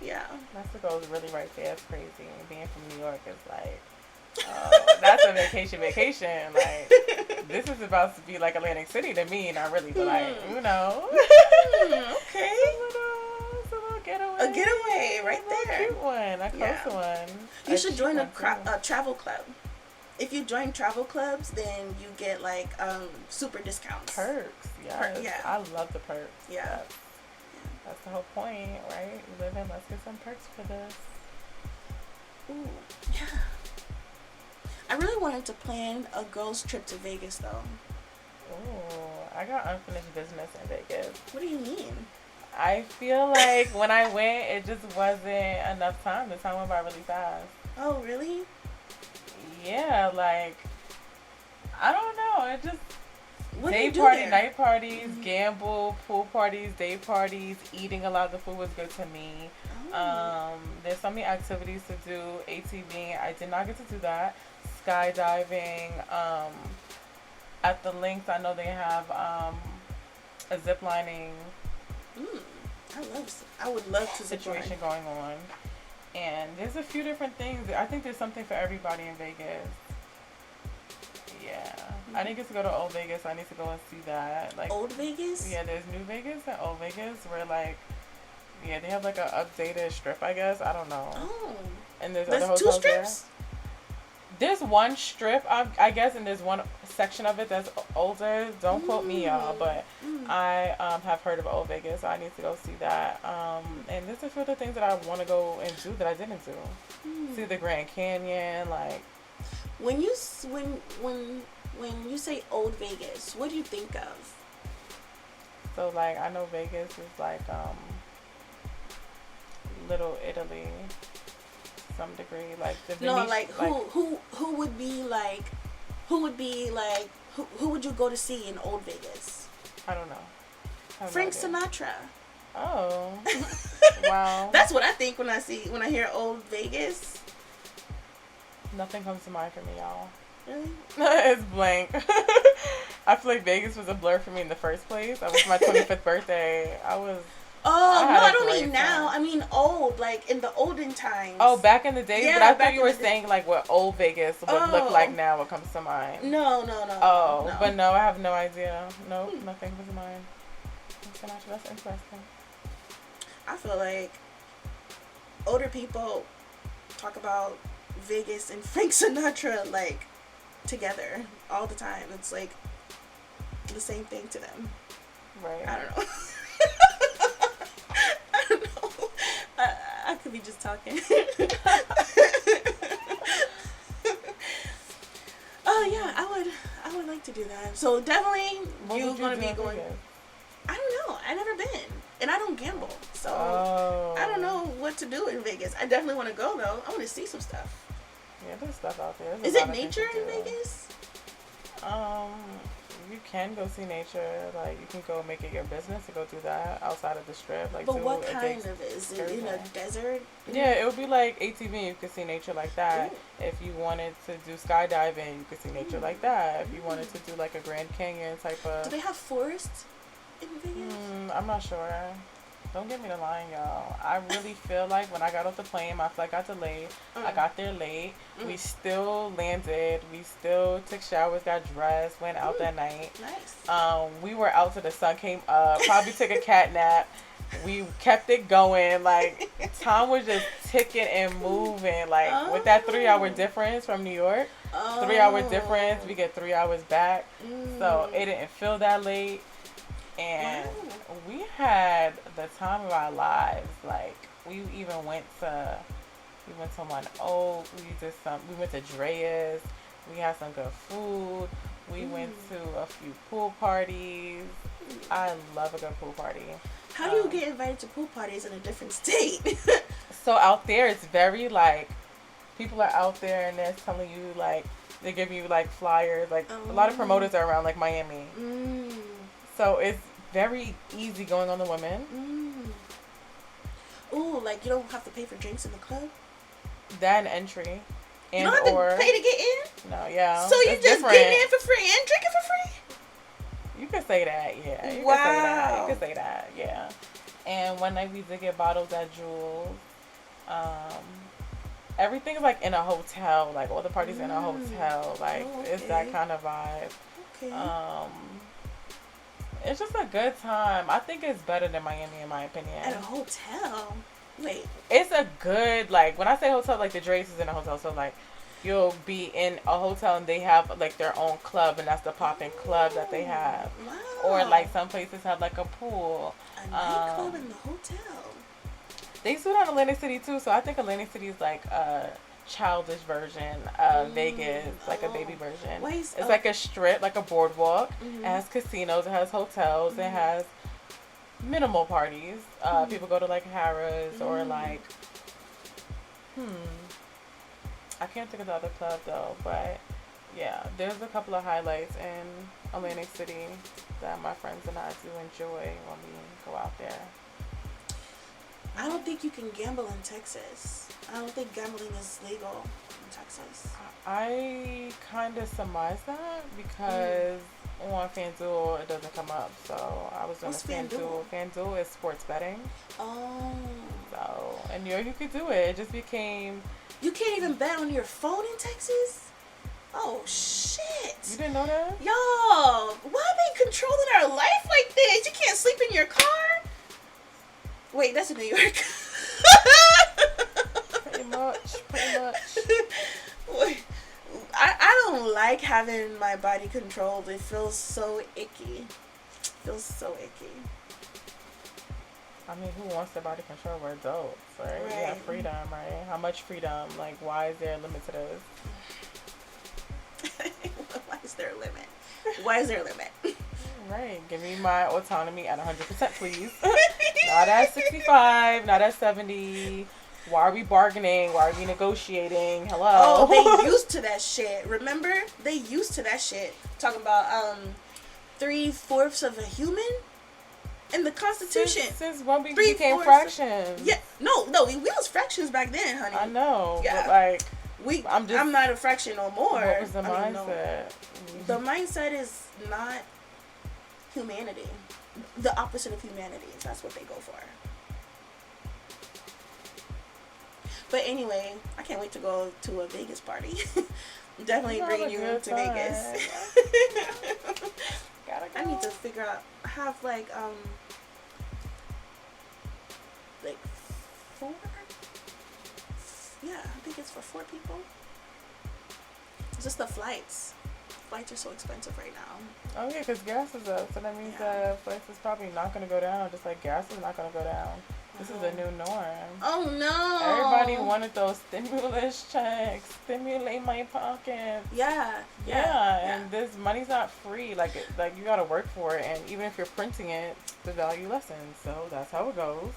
Yeah. Mexico is really right there. It's crazy. Being from New York is like, oh, that's a vacation. Like, this is about to be like Atlantic City to me, not really, but like, okay. It's a little getaway. A getaway right there. A cute one. A close one. You should join a travel club. If you join travel clubs, then you get like super discounts. Perks. Yes. I love the perks. Yeah. That's the whole point, right? We live in, let's get some perks for this. Ooh, yeah. I really wanted to plan a girls' trip to Vegas, though. Ooh, I got unfinished business in Vegas. What do you mean? I feel like when I went, it just wasn't enough time. The time went by really fast. Oh, really? Yeah, like, I don't know. It just... What day party, night parties, gamble, pool parties, day parties, eating a lot of the food was good to me. There's so many activities to do. ATVing, I did not get to do that. Skydiving. At the links, I know they have a zip lining. I would love to situation going on. And there's a few different things. I think there's something for everybody in Vegas. Yeah. I didn't get to go to Old Vegas. I need to go and see that. Like Old Vegas? Yeah, there's New Vegas and Old Vegas where like, yeah, they have like a updated strip. I guess I don't know. Oh. And there's There's other two hotels strips? there. There's one strip, I guess, and there's one section of it that's older. Don't quote me, y'all, but I have heard of Old Vegas, so I need to go see that. And there's a few other things that I want to go and do that I didn't do. See the Grand Canyon, like. When you say Old Vegas, what do you think of? So like I know Vegas is like Little Italy. Some degree, like the no, like who would be like who would you go to see in Old Vegas? I don't know. Frank Sinatra. Oh, wow. That's what I think when I hear Old Vegas. Nothing comes to mind for me, y'all. Really? It's blank. I feel like Vegas was a blur for me in the first place. I was my 25th birthday. Oh, no, I don't mean now. I mean old, like in the olden times. Oh, back in the day? Yeah, but I thought you were saying like what Old Vegas would look like now, what comes to mind. No. Oh, no. But no, I have no idea. Nope, nothing comes to mind. That's interesting. I feel like older people talk about Vegas and Frank Sinatra like together all the time. It's like the same thing to them. Right. I don't know. I don't know. I could be just talking. Oh yeah, I would like to do that. So definitely you're gonna be going. I don't know. I've never been, and I don't gamble, so I don't know what to do in Vegas. I definitely want to go though. I want to see some stuff. Yeah, there's stuff out there. Is it nature in Vegas? You can go see nature. Like you can go make it your business to go do that outside of the strip. Like, but what kind of is it in a desert? Yeah, it would be like ATV. You could see nature like that. Ooh. If you wanted to do skydiving, you could see nature like that. If you wanted to do like a Grand Canyon type of. Do they have forests in Vegas? I'm not sure. Don't get me the line, y'all. I really feel like when I got off the plane, my flight got delayed. I got there late. We still landed. We still took showers, got dressed, went out that night. Nice. We were out till the sun came up. Probably took a cat nap. We kept it going. Like, time was just ticking and moving. Like, with that 3-hour difference from New York, 3-hour difference, we get 3 hours back. So it didn't feel that late. And we had the time of our lives. Like we went to One Oak. We went to Drea's. We had some good food. We went to a few pool parties. I love a good pool party. How do you get invited to pool parties in a different state? So out there, it's very like people are out there and they're telling you like they give you like flyers. Like a lot of promoters are around like Miami. So it's very easy going on the women. Ooh, like you don't have to pay for drinks in the club? That and entry. And you don't have to pay to get in? No, yeah. So you just getting in for free and drinking for free? You could say that, yeah. You could say that, yeah. And one night we did get bottles at Jules. Everything's like in a hotel. Like all the parties in a hotel. Like it's that kind of vibe. Okay. It's just a good time. I think it's better than Miami in my opinion. At a hotel? Wait. It's a good, like, when I say hotel, like, the Dre's is in a hotel. So, like, you'll be in a hotel and they have, like, their own club. And that's the popping club that they have. Wow. Or, like, some places have, like, a pool. A nightclub in the hotel. They do that in Atlantic City, too. So, I think Atlantic City is, like, a childish version of Vegas, like a baby version. It's like a strip, like a boardwalk. It has casinos, it has hotels, it has minimal parties. People go to like Harrah's or like I can't think of the other club though, but yeah, there's a couple of highlights in Atlantic City that my friends and I do enjoy when we go out there. I don't think you can gamble in Texas. I don't think gambling is legal in Texas. I kind of surmise that because on FanDuel it doesn't come up. So I was doing FanDuel. FanDuel is sports betting. Oh. So in New York you could do it. It just became. You can't even bet on your phone in Texas? Oh shit! You didn't know that? Y'all, why are they controlling our life like this? You can't sleep in your car. Wait, that's in New York. Pretty much. Wait, I don't like having my body controlled. It feels so icky. I mean, who wants their body control? We're adults, right? We have freedom, right? How much freedom? Like, why is there a limit to this? Why is there a limit? Why is there a limit? Right. Give me my autonomy at 100%, please. Not at 65, not at 70. Why are we bargaining? Why are we negotiating? Hello. Oh, they used to that shit. Remember? They used to that shit. Talking about 3/4 of a human in the Constitution. Since when we became fractions. Yeah. No, we was fractions back then, honey. I know. Yeah. But like, I'm not a fraction no more. What was the mindset? The mindset is not humanity. The opposite of humanity. That's what they go for. But anyway, I can't wait to go to a Vegas party. Definitely bring you to Vegas. I need to figure out. I have like 4. Yeah, I think it's for 4 people. It's just the flights. Flights are so expensive right now. Oh yeah, because gas is up, so that means that flights is probably not going to go down. Just like gas is not going to go down. This is a new norm. Oh no! Everybody wanted those stimulus checks, stimulate my pockets. Yeah. And this money's not free. Like you gotta work for it, and even if you're printing it, the value lessens. So that's how it goes.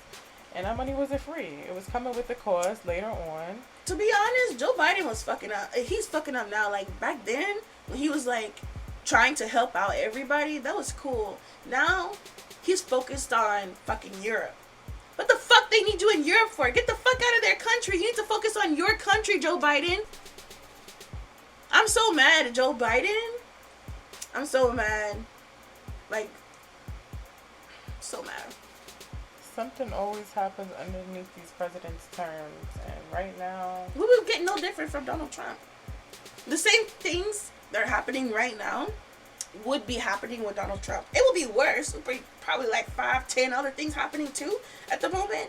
And that money wasn't free. It was coming with the cost later on. To be honest, Joe Biden was fucking up. He's fucking up now. Like back then, when he was like trying to help out everybody, that was cool. Now he's focused on fucking Europe. What the fuck they need you in Europe for? Get the fuck out of their country. You need to focus on your country, Joe Biden. I'm so mad at Joe Biden. I'm so mad. Like, so mad. Something always happens underneath these presidents' terms. And right now, We will get no different from Donald Trump. The same things that are happening right now would be happening with Donald Trump. It will be worse. It will be probably like 5, 10 other things happening too at the moment.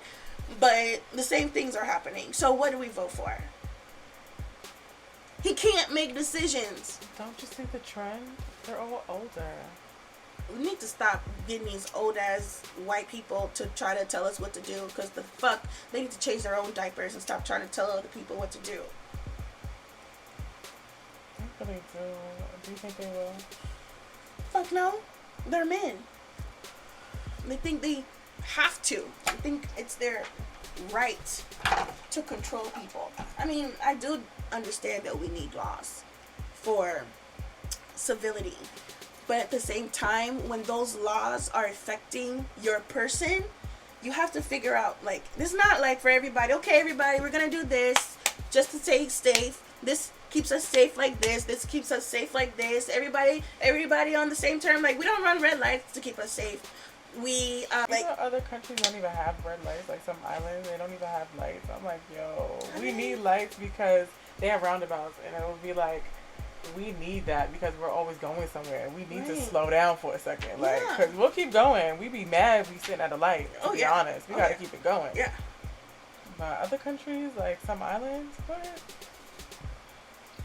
But the same things are happening. So what do we vote for? He can't make decisions. don't you see the trend? They're all older. We need to stop getting these old ass white people to try to tell us what to do. Because the fuck, they need to change their own diapers and stop trying to tell other people what to do. I really do. Do you think they will? Fuck no. They're men. They think they have to. They think it's their right to control people. I mean, I do understand that we need laws for civility. But at the same time, when those laws are affecting your person, you have to figure out, like, it's not like for everybody, okay, everybody, we're going to do this just to stay safe. This keeps us safe like this. This keeps us safe like this. Everybody on the same term. Like, we don't run red lights to keep us safe. We, like... Other countries don't even have red lights. Like, some islands, they don't even have lights. I'm like, yo, we need lights because they have roundabouts. And it would be like, we need that because we're always going somewhere. We need to slow down for a second. Like, because we'll keep going. We be mad if we sitting at a light, to be honest. We got to keep it going. Yeah. But other countries, like some islands, what?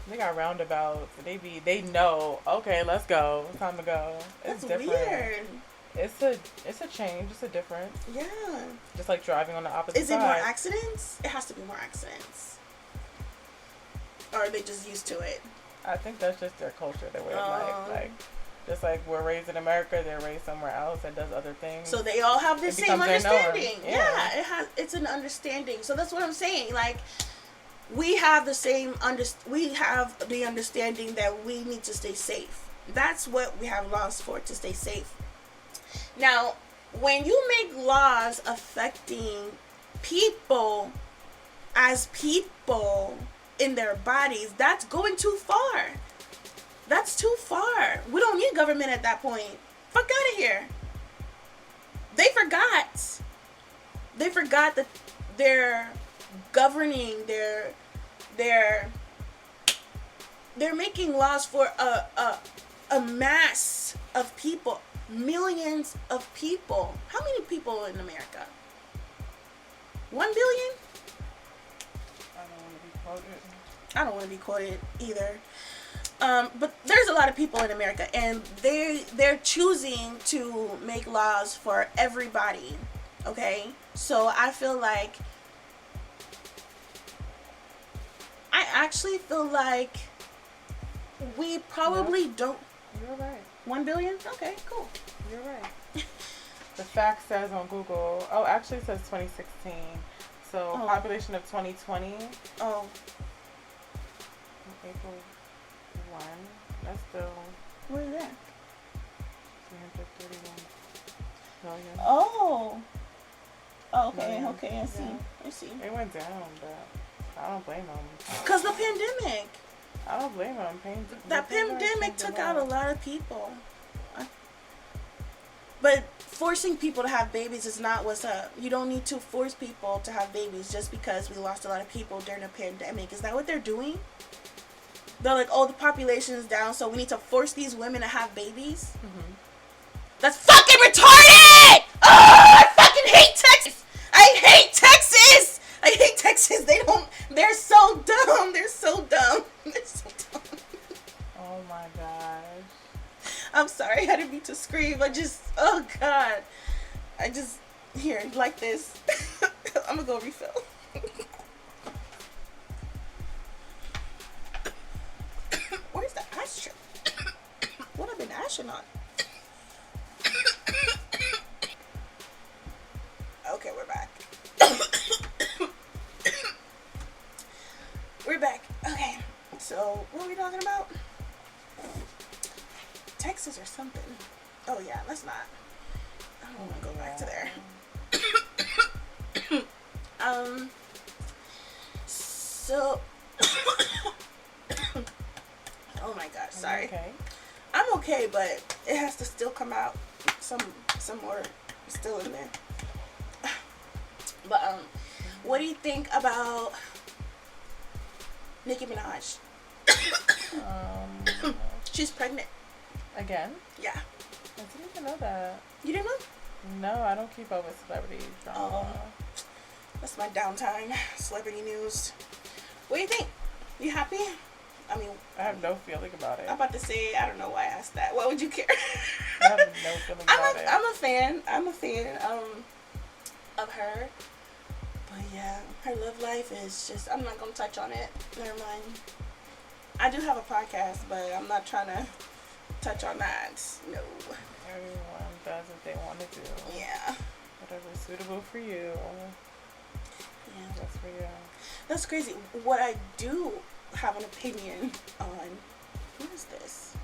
They got roundabouts. They know, okay, let's go. It's time to go. It's That's different. weird. It's a change. It's a difference. Yeah. Just like driving on the opposite side. Is it more accidents? It has to be more accidents. Or are they just used to it? I think that's just their culture, their way of life. Like, just like we're raised in America, they're raised somewhere else that does other things. So they all have the same understanding. Yeah, it's an understanding. So that's what I'm saying. Like, we have we have the understanding that we need to stay safe. That's what we have laws for, to stay safe. Now, when you make laws affecting people as people in their bodies, that's going too far. That's too far. We don't need government at that point. Fuck out of here. They forgot that they're governing their they're making laws for a mass of people, millions of people. How many people in America? 1 billion? I don't want to be quoted either. But there's a lot of people in America, and they're choosing to make laws for everybody. Okay, so I actually feel like we probably don't. You're right. 1 billion? Okay, cool. You're right. The fact says on Google. Oh, actually it says 2016. So population of 2020. Oh. April 1. That's still. Where is that? 331 million. Oh. Oh, okay. Million. Okay. I see. Yeah. I see. It went down, but I don't blame them. Cause the pandemic. I don't blame them. That pandemic took out a lot of people. But forcing people to have babies is not what's up. You don't need to force people to have babies just because we lost a lot of people during a pandemic. Is that what they're doing? They're like, oh, the population is down, so we need to force these women to have babies? Mm-hmm. That's fucking retarded! Oh, I fucking hate Texas! I hate Texas! I hate Texas. They're so dumb. They're so dumb. They're so dumb. Oh my gosh. I'm sorry, I didn't mean to scream. Oh God. Here, like this. I'm gonna go refill. Where's the ashtray? What have been ashing on? Okay, we're back. We're back. Okay, so what are we talking about? Texas or something. Oh yeah, let's not. I don't want to go back to there. So. Oh my gosh, sorry. Okay. I'm okay, but it has to still come out. Some more still in there. But what do you think about Nicki Minaj? She's pregnant. Again? Yeah. I didn't even know that. You didn't know? No, I don't keep up with celebrities. Oh, that's my downtime. Celebrity news. What do you think? You happy? I mean, I have no feeling about it. I'm about to say, I don't know why I asked that. Why would you care? I have no feeling about it. I'm a fan. I'm a fan of her. But yeah, her love life is just, I'm not going to touch on it. Never mind. I do have a podcast, but I'm not trying to touch on that. No. Everyone does what they want to do. Yeah. Whatever's suitable for you. Yeah. That's for you. That's crazy. What I do have an opinion on, who is this?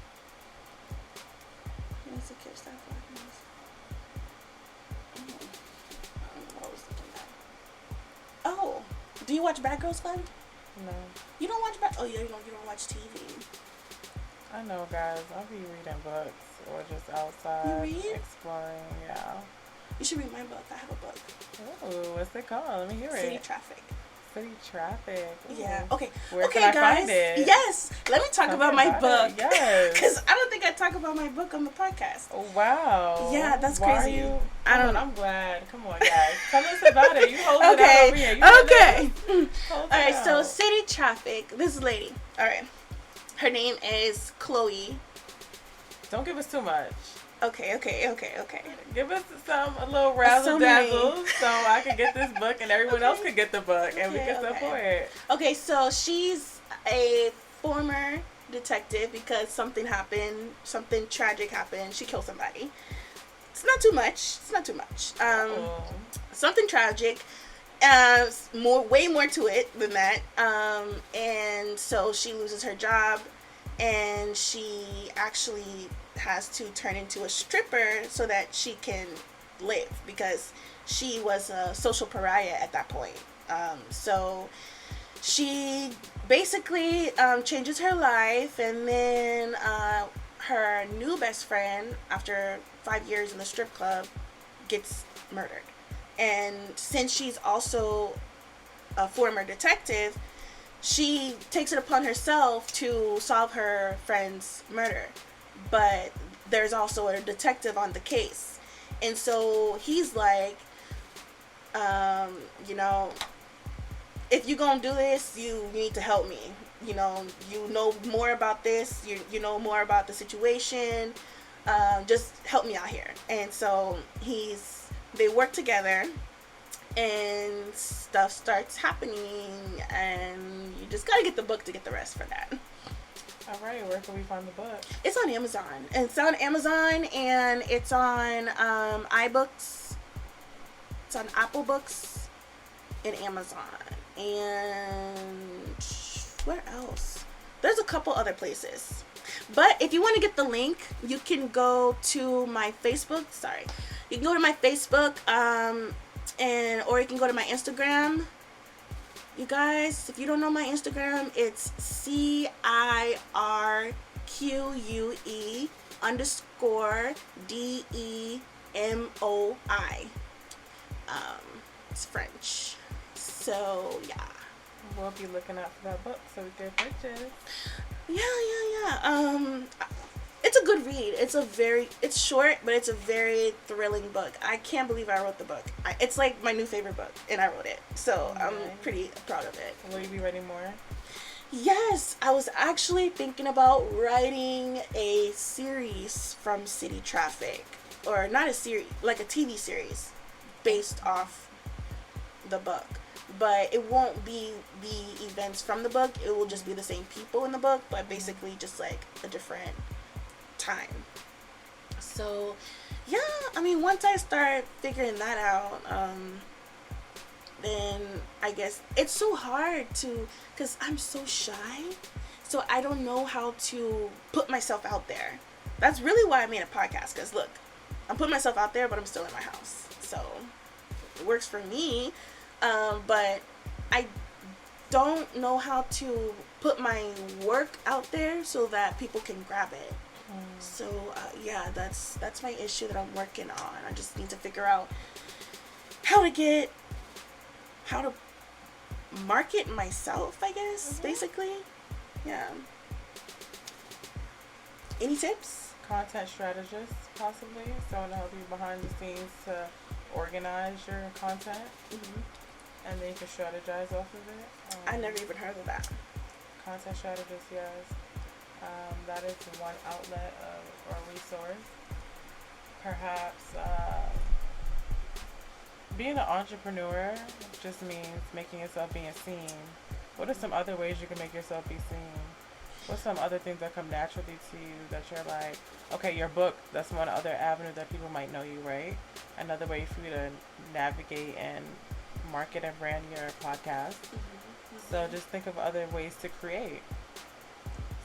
Who is the kid stuff? I don't know what I was looking at. Oh, do you watch Bad Girls Club? No. You don't watch Oh yeah, you don't watch TV. I know, guys. I'll be reading books or just outside exploring. Yeah. You should read my book. I have a book. Oh, what's it called? Let me hear it. City Traffic. City Traffic. Ooh. Yeah. Okay. Where can I guys. find it? Yes. Let me talk about my book. Yes. Because I don't think I talk about my book on the podcast. Oh wow. Yeah, that's Why crazy. Are you? I don't know. I'm glad. Come on, guys. Tell us about it. You hold it Okay. out over here. You Okay. All right. So City Traffic. This lady. All right. Her name is Chloe. Don't give us too much. Okay. Give us a little razzle dazzle so I can get this book and everyone else can get the book and we can support it. Okay, so she's a former detective because something tragic happened. She killed somebody. It's not too much. Something tragic. Way more to it than that. And so she loses her job, and she actually has to turn into a stripper so that she can live, because she was a social pariah at that point. So she basically changes her life, and then her new best friend, after 5 years in the strip club, gets murdered. And since she's also a former detective, she takes it upon herself to solve her friend's murder, but there's also a detective on the case, and so he's like, you know, if you gonna do this, you need to help me. You know more about this. You know more about the situation. Just help me out here. And so they work together, and stuff starts happening, and you just gotta get the book to get the rest for that. All right, where can we find the book? It's on Amazon. It's on Amazon, and it's on iBooks. It's on Apple Books and Amazon. And where else? There's a couple other places. But if you want to get the link, you can go to my Facebook. You can go to my Facebook, or you can go to my Instagram. You guys, if you don't know my Instagram, it's CIRQUE_DEMOI. It's French. So yeah. We'll be looking out for that book so we can purchase. Yeah. It's a good read. It's short, but it's a very thrilling book. I can't believe I wrote the book. It's like my new favorite book, and I wrote it. So I'm pretty proud of it. Will you be writing more? Yes, I was actually thinking about writing a series from City Traffic. Or not a series, like a TV series based off the book. But it won't be the events from the book. It will just be the same people in the book, but basically just like a different time. So yeah, I mean, once I start figuring that out, then I guess it's so hard because I'm so shy, so I don't know how to put myself out there. That's really why I made a podcast, because look, I'm putting myself out there, but I'm still in my house, so it works for me. But I don't know how to put my work out there so that people can grab it. So yeah, that's my issue that I'm working on. I just need to figure out how to market myself, I guess, basically. Yeah. Any tips? Content strategist, possibly. Someone to help you behind the scenes to organize your content. And then you can strategize off of it. I never even heard of that. Content strategist, yes. That is one outlet or resource. Perhaps being an entrepreneur just means making yourself being seen. What are some other ways you can make yourself be seen? What's some other things that come naturally to you that you're like, okay, your book, that's one other avenue that people might know you, right? Another way for you to navigate and market and brand your podcast. So just think of other ways to create.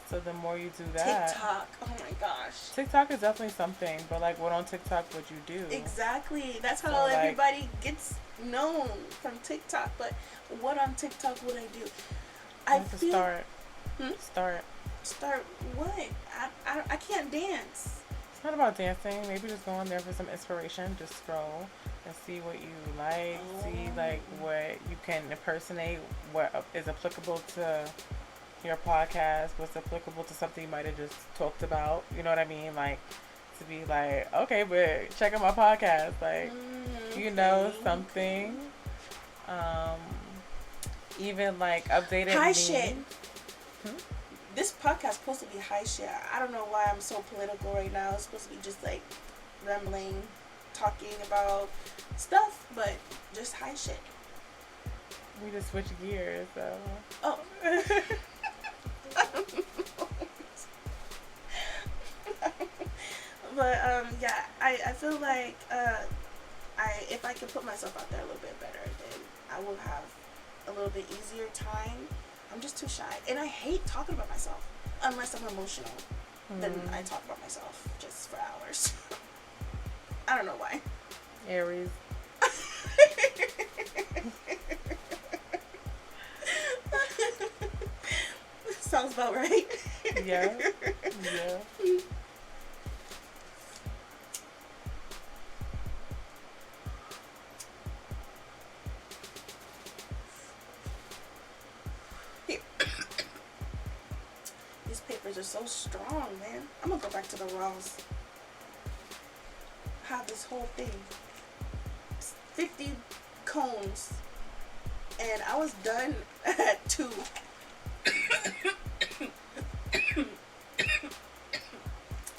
So the more you do that, TikTok, oh my gosh, TikTok is definitely something, but like, what on TikTok would you do? Exactly, that's how everybody gets known, from TikTok. But what on TikTok would I do? Start what? I can't dance. It's not about dancing. Maybe just go on there for some inspiration. Just scroll and see what you like. See like what you can impersonate. What is applicable to your podcast. What's applicable to something you might have just talked about. You know what I mean? Like to be like, okay, but check out my podcast. Like you know something. Even like updated. High shit. This podcast is supposed to be high shit. I don't know why I'm so political right now. It's supposed to be just like rambling, talking about stuff, but just high shit. We just switch gears, so. Oh. But yeah, I feel like if I can put myself out there a little bit better, then I will have a little bit easier time. I'm just too shy, and I hate talking about myself unless I'm emotional. Then I talk about myself just for hours. I don't know why. Aries. Sounds about right. Yeah. are so strong, man. I'm gonna go back to the Raws. Have this whole thing. 50 cones. And I was done at 2.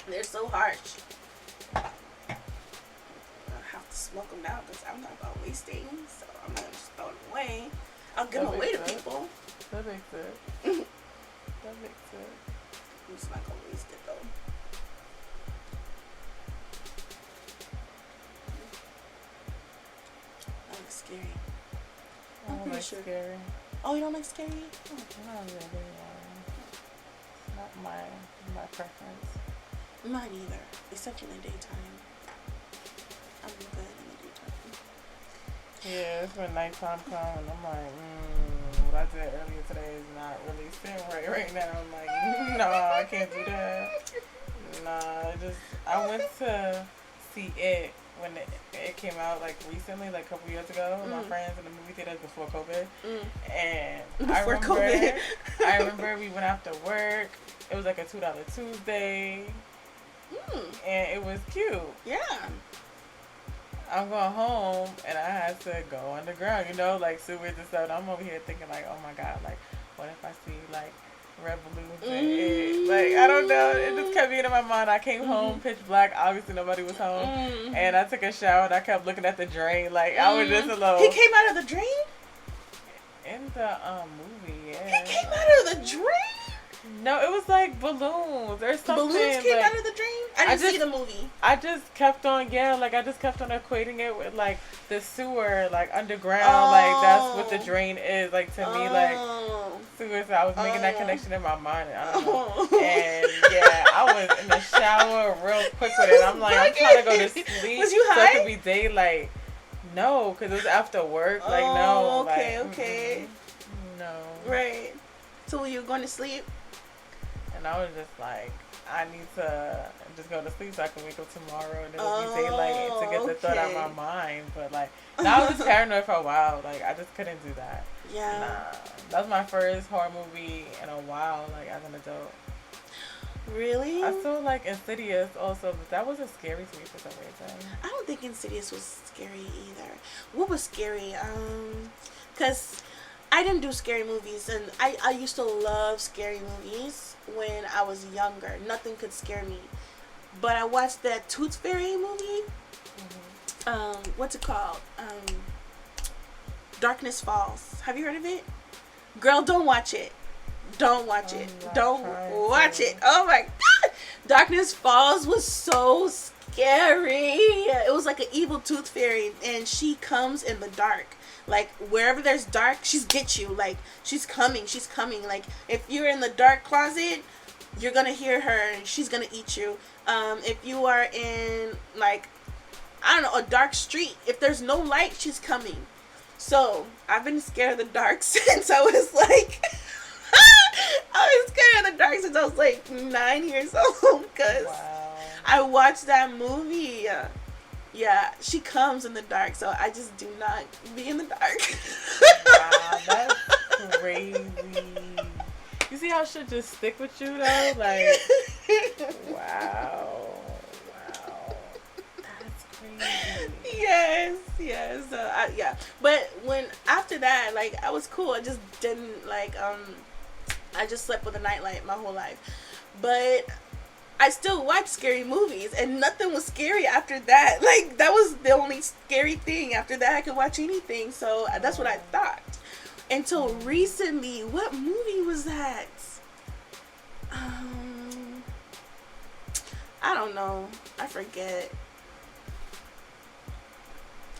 They're so harsh. I have to smoke them now because I'm not about wasting. So I'm not going to just throw them away. I'll give them away to people. That makes sense. That makes sense. I'm just not going to waste it though. That looks scary. I'm pretty sure. Scary. Oh, you don't like scary? Oh. Not really. Not my preference. Mine either, except in the daytime. I'm good in the daytime. Yeah, it's when nighttime comes and I'm like, what I did earlier today is not really sitting right now. I'm like, no, I can't do that. Nah, I went to see it when it came out, like, recently, like, a couple years ago, with my friends in the movie theaters before COVID. And I remember we went after work. It was like a $2 Tuesday. And it was cute. Yeah. I'm going home and I had to go underground, you know, like sewers and stuff. And I'm over here thinking like, oh my God, like, what if I see like red balloons and it, like, I don't know. It just kept being in my mind. I came home pitch black. Obviously nobody was home. And I took a shower and I kept looking at the drain. Like I was just alone. He came out of the drain? In the movie, yeah. He came out of the drain? No, it was like balloons or something. Balloons came like, out of the drain? I didn't see the movie. I just kept on, equating it with like the sewer, like underground, like that's what the drain is. Like to me, like sewer. So I was making that connection in my mind. And I don't know. And yeah, I was in the shower real quick with it. I'm like, I'm trying to go to sleep. Was you high? So it could be daylight. No, because it was after work. Like no. Okay. No. Right. So you were going to sleep? And I was just like, I need to just go to sleep so I can wake up tomorrow and it'll be daylight to get the thought out of my mind. But like, now I was paranoid for a while. Like, I just couldn't do that. Yeah. Nah. That was my first horror movie in a while, like, as an adult. Really? I saw, like, Insidious also, but that wasn't scary to me for some reason. I don't think Insidious was scary either. What was scary? Because I didn't do scary movies, and I used to love scary movies when I was younger. Nothing could scare me. But I watched that Tooth Fairy movie. What's it called? Darkness Falls. Have you heard of it? Girl, don't watch it. Don't watch it. Don't watch it. Oh my God. Darkness Falls was so scary. It was like an evil tooth fairy, and she comes in the dark. Like, wherever there's dark, she's get you. Like, she's coming. Like, if you're in the dark closet, you're going to hear her, and she's going to eat you. If you are in, like, I don't know, a dark street, if there's no light, she's coming. So, I've been scared of the dark since I was, like, I was scared of the dark since I was, like, 9 years old, because I watched that movie. Yeah, she comes in the dark, so I just do not be in the dark. Wow, that's crazy. You see how shit just stick with you, though? Like, wow. That's crazy. Yes. Yeah. But after that, like, I was cool. I just didn't, like, I just slept with a nightlight my whole life. But I still watch scary movies, and nothing was scary after that. Like, that was the only scary thing. After that, I could watch anything. So that's what I thought. Until recently, what movie was that? I don't know. I forget.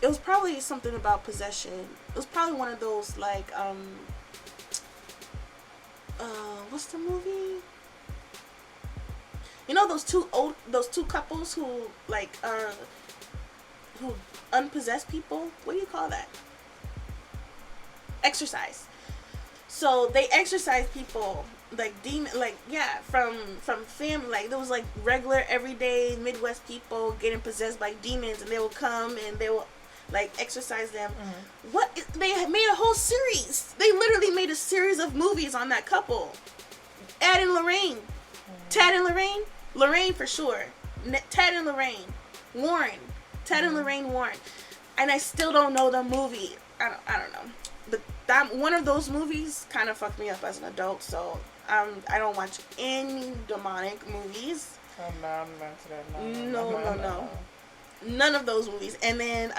It was probably something about possession. It was probably one of those, like, what's the movie? You know those two couples who, like, who unpossessed people? What do you call that? Exorcise. So they exorcise people, like demon, like, yeah, from family. Like, there was, like, regular everyday Midwest people getting possessed by demons, and they will come and they will, like, exorcise them. They made a whole series. They literally made a series of movies on that couple. Ed and Lorraine. Ted and Lorraine. Lorraine for sure. Ted and Lorraine. Warren. Ted and Lorraine Warren. And I still don't know the movie. I don't know. But that one of those movies kind of fucked me up as an adult. So I don't watch any demonic movies. Oh no, I'm not into that. No. None of those movies. And then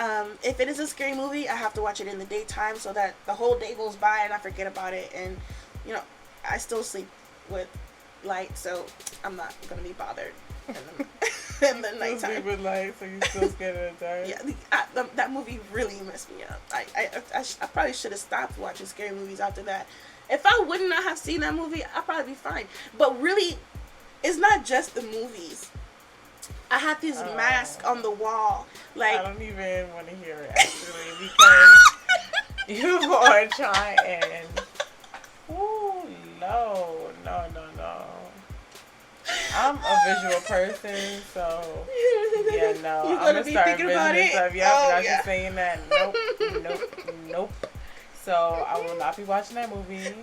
if it is a scary movie, I have to watch it in the daytime so that the whole day goes by and I forget about it. And you know, I still sleep with light, so I'm not gonna be bothered in the nighttime. Sleep with light, so you still scared of the dark. Yeah, that movie really messed me up. I probably should have stopped watching scary movies after that. If I would not have seen that movie, I'd probably be fine. But really, it's not just the movies. I have this mask on the wall. Like, I don't even want to hear it actually because you are trying. Ooh, no. I'm a visual person, so yeah, no. You're I'm gonna be start thinking about it. Stuff. Yeah, you're saying that. Nope. So I will not be watching that movie.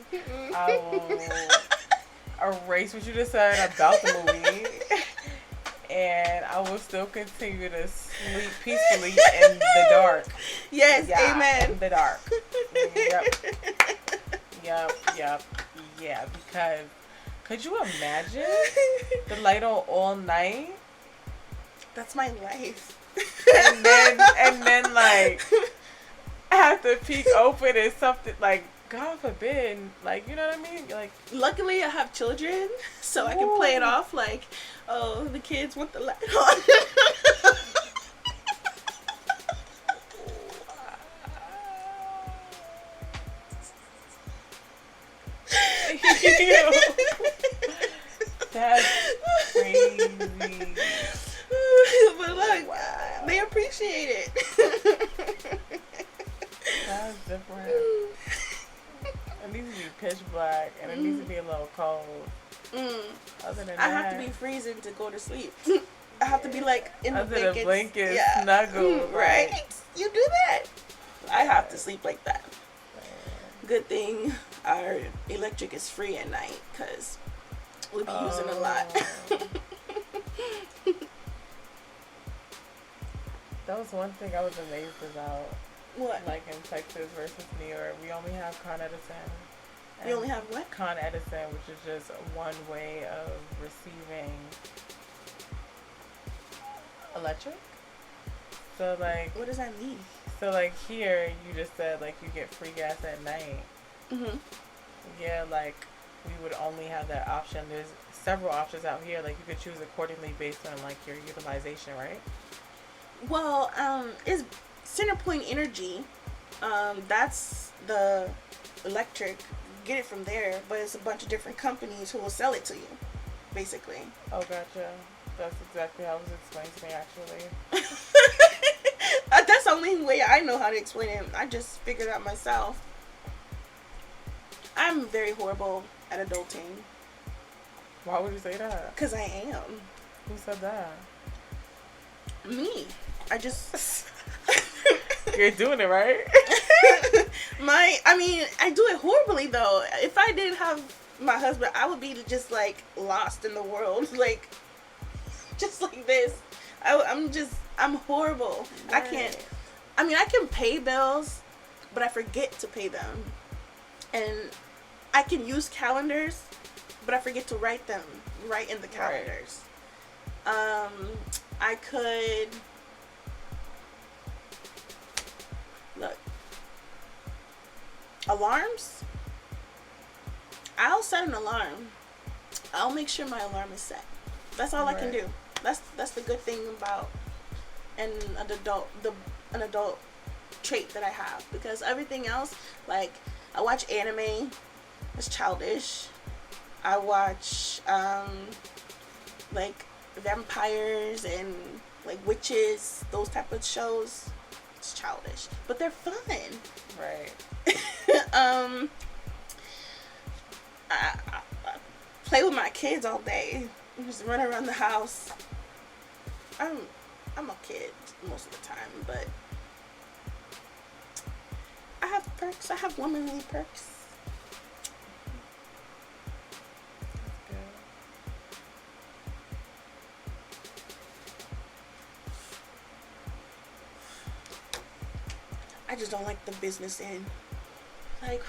I will erase what you just said about the movie. And I will still continue to sleep peacefully in the dark. Yes, amen. In the dark. Yep. Yeah, because could you imagine the light on all night? That's my life. And then like have the peak open and something like, God forbid, like, you know what I mean? Like, luckily I have children, so I can play it off like, oh, the kids want the light on. That's crazy. But look, they appreciate it. That's different. It needs to be pitch black and it needs to be a little cold. Other than that, I have to be freezing to go to sleep. I have to be like in the blankets, snuggle, right? You do that. I have to sleep like that. Good thing our electric is free at night because we'll be using a lot. That was one thing I was amazed about. What? Like in Texas versus New York, we only have Con Edison. You only have what? Con Edison, which is just one way of receiving electric. So like, what does that mean? So like here, you just said like you get free gas at night. Yeah, like we would only have that option. There's several options out here. Like you could choose accordingly based on like your utilization, right? Well, it's CenterPoint Energy. That's the electric. Get it from there, but it's a bunch of different companies who will sell it to you, basically. Oh, gotcha. That's exactly how it was explained to me, actually. That's the only way I know how to explain it. I just figured it out myself. I'm very horrible at adulting. Why would you say that? Because I am. Who said that? Me. I just... You're doing it, right? I do it horribly, though. If I didn't have my husband, I would be just, like, lost in the world. Like, just like this. I'm horrible. Right. I can pay bills, but I forget to pay them. And I can use calendars, but I forget to write in the calendars. Right. I could... Look. Alarms? I'll set an alarm. I'll make sure my alarm is set. That's all I can do. That's the good thing about an adult trait that I have, because everything else, like I watch anime, it's childish. I watch like vampires and like witches, those type of shows. It's childish, but they're fun. Right. I play with my kids all day. Just run around the house. I'm a kid most of the time, but I have perks. I have womanly perks. That's good. I just don't like the business end. Like,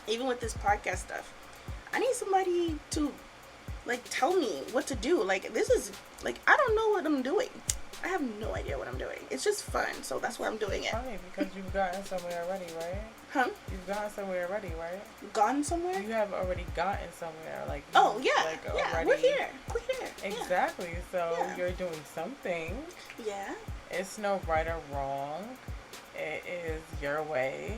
even with this podcast stuff, I need somebody to, like, tell me what to do. Like, this is, like, I don't know what I'm doing. I have no idea what I'm doing. It's just fun, so that's why I'm doing it. Funny, because you've gotten somewhere already, right? Huh? You've gotten somewhere already, right? Gone somewhere? You have already gotten somewhere, like. Oh, yeah. Like, yeah, already. we're here. Exactly. Yeah. So Yeah. you're doing something. Yeah. It's no right or wrong. It is your way,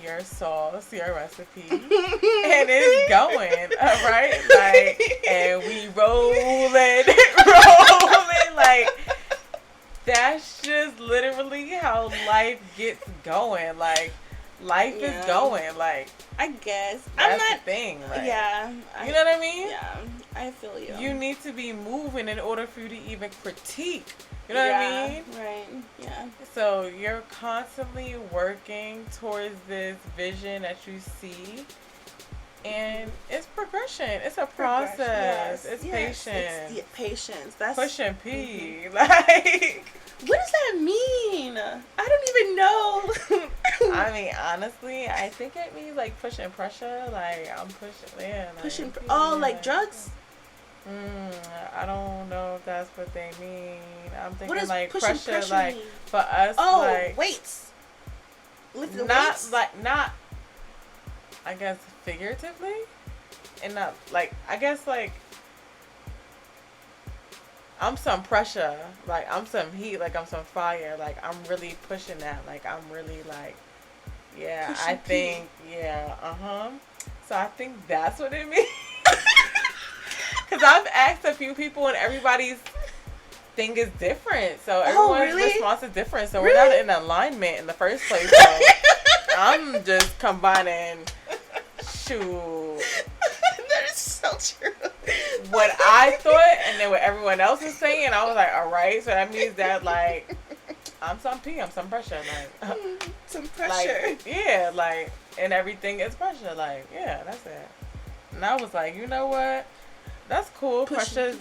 your sauce, your recipe, and it's going, all right? Like, and we rolling, like, that's just literally how life gets going. Like, life is going. Like, I guess. That's the thing. Like, yeah. You know what I mean? Yeah. I feel you. You need to be moving in order for you to even critique. You know what I mean? Right. Yeah. So you're constantly working towards this vision that you see. And it's progression. It's a process. It's patience. It's patience. That's Push and pee. Like, what does that mean? I don't even know. I mean, honestly, I think it means like pushing pressure. Like, I'm pushing. Yeah. Like, pushing. Oh, like drugs? I don't know if that's what they mean. I'm thinking what does like pressure like mean? for us. Oh, like, weights. Lifting not weights? like not. I guess figuratively, and not like I guess like I'm some pressure, like I'm some heat, like I'm some fire, like I'm really pushing that, like I'm really like, yeah, pushing I think, So I think that's what it means. Because I've asked a few people and everybody's thing is different. So everyone's response is different. So we're not in alignment in the first place. So I'm just combining, shoot. That is so true. What I thought and then what everyone else was saying. I was like, all right. So that means that, like, I'm some P. I'm some pressure. Like, some pressure. Like, yeah, like, and everything is pressure. Like, yeah, that's it. And I was like, you know what? That's cool. Pressure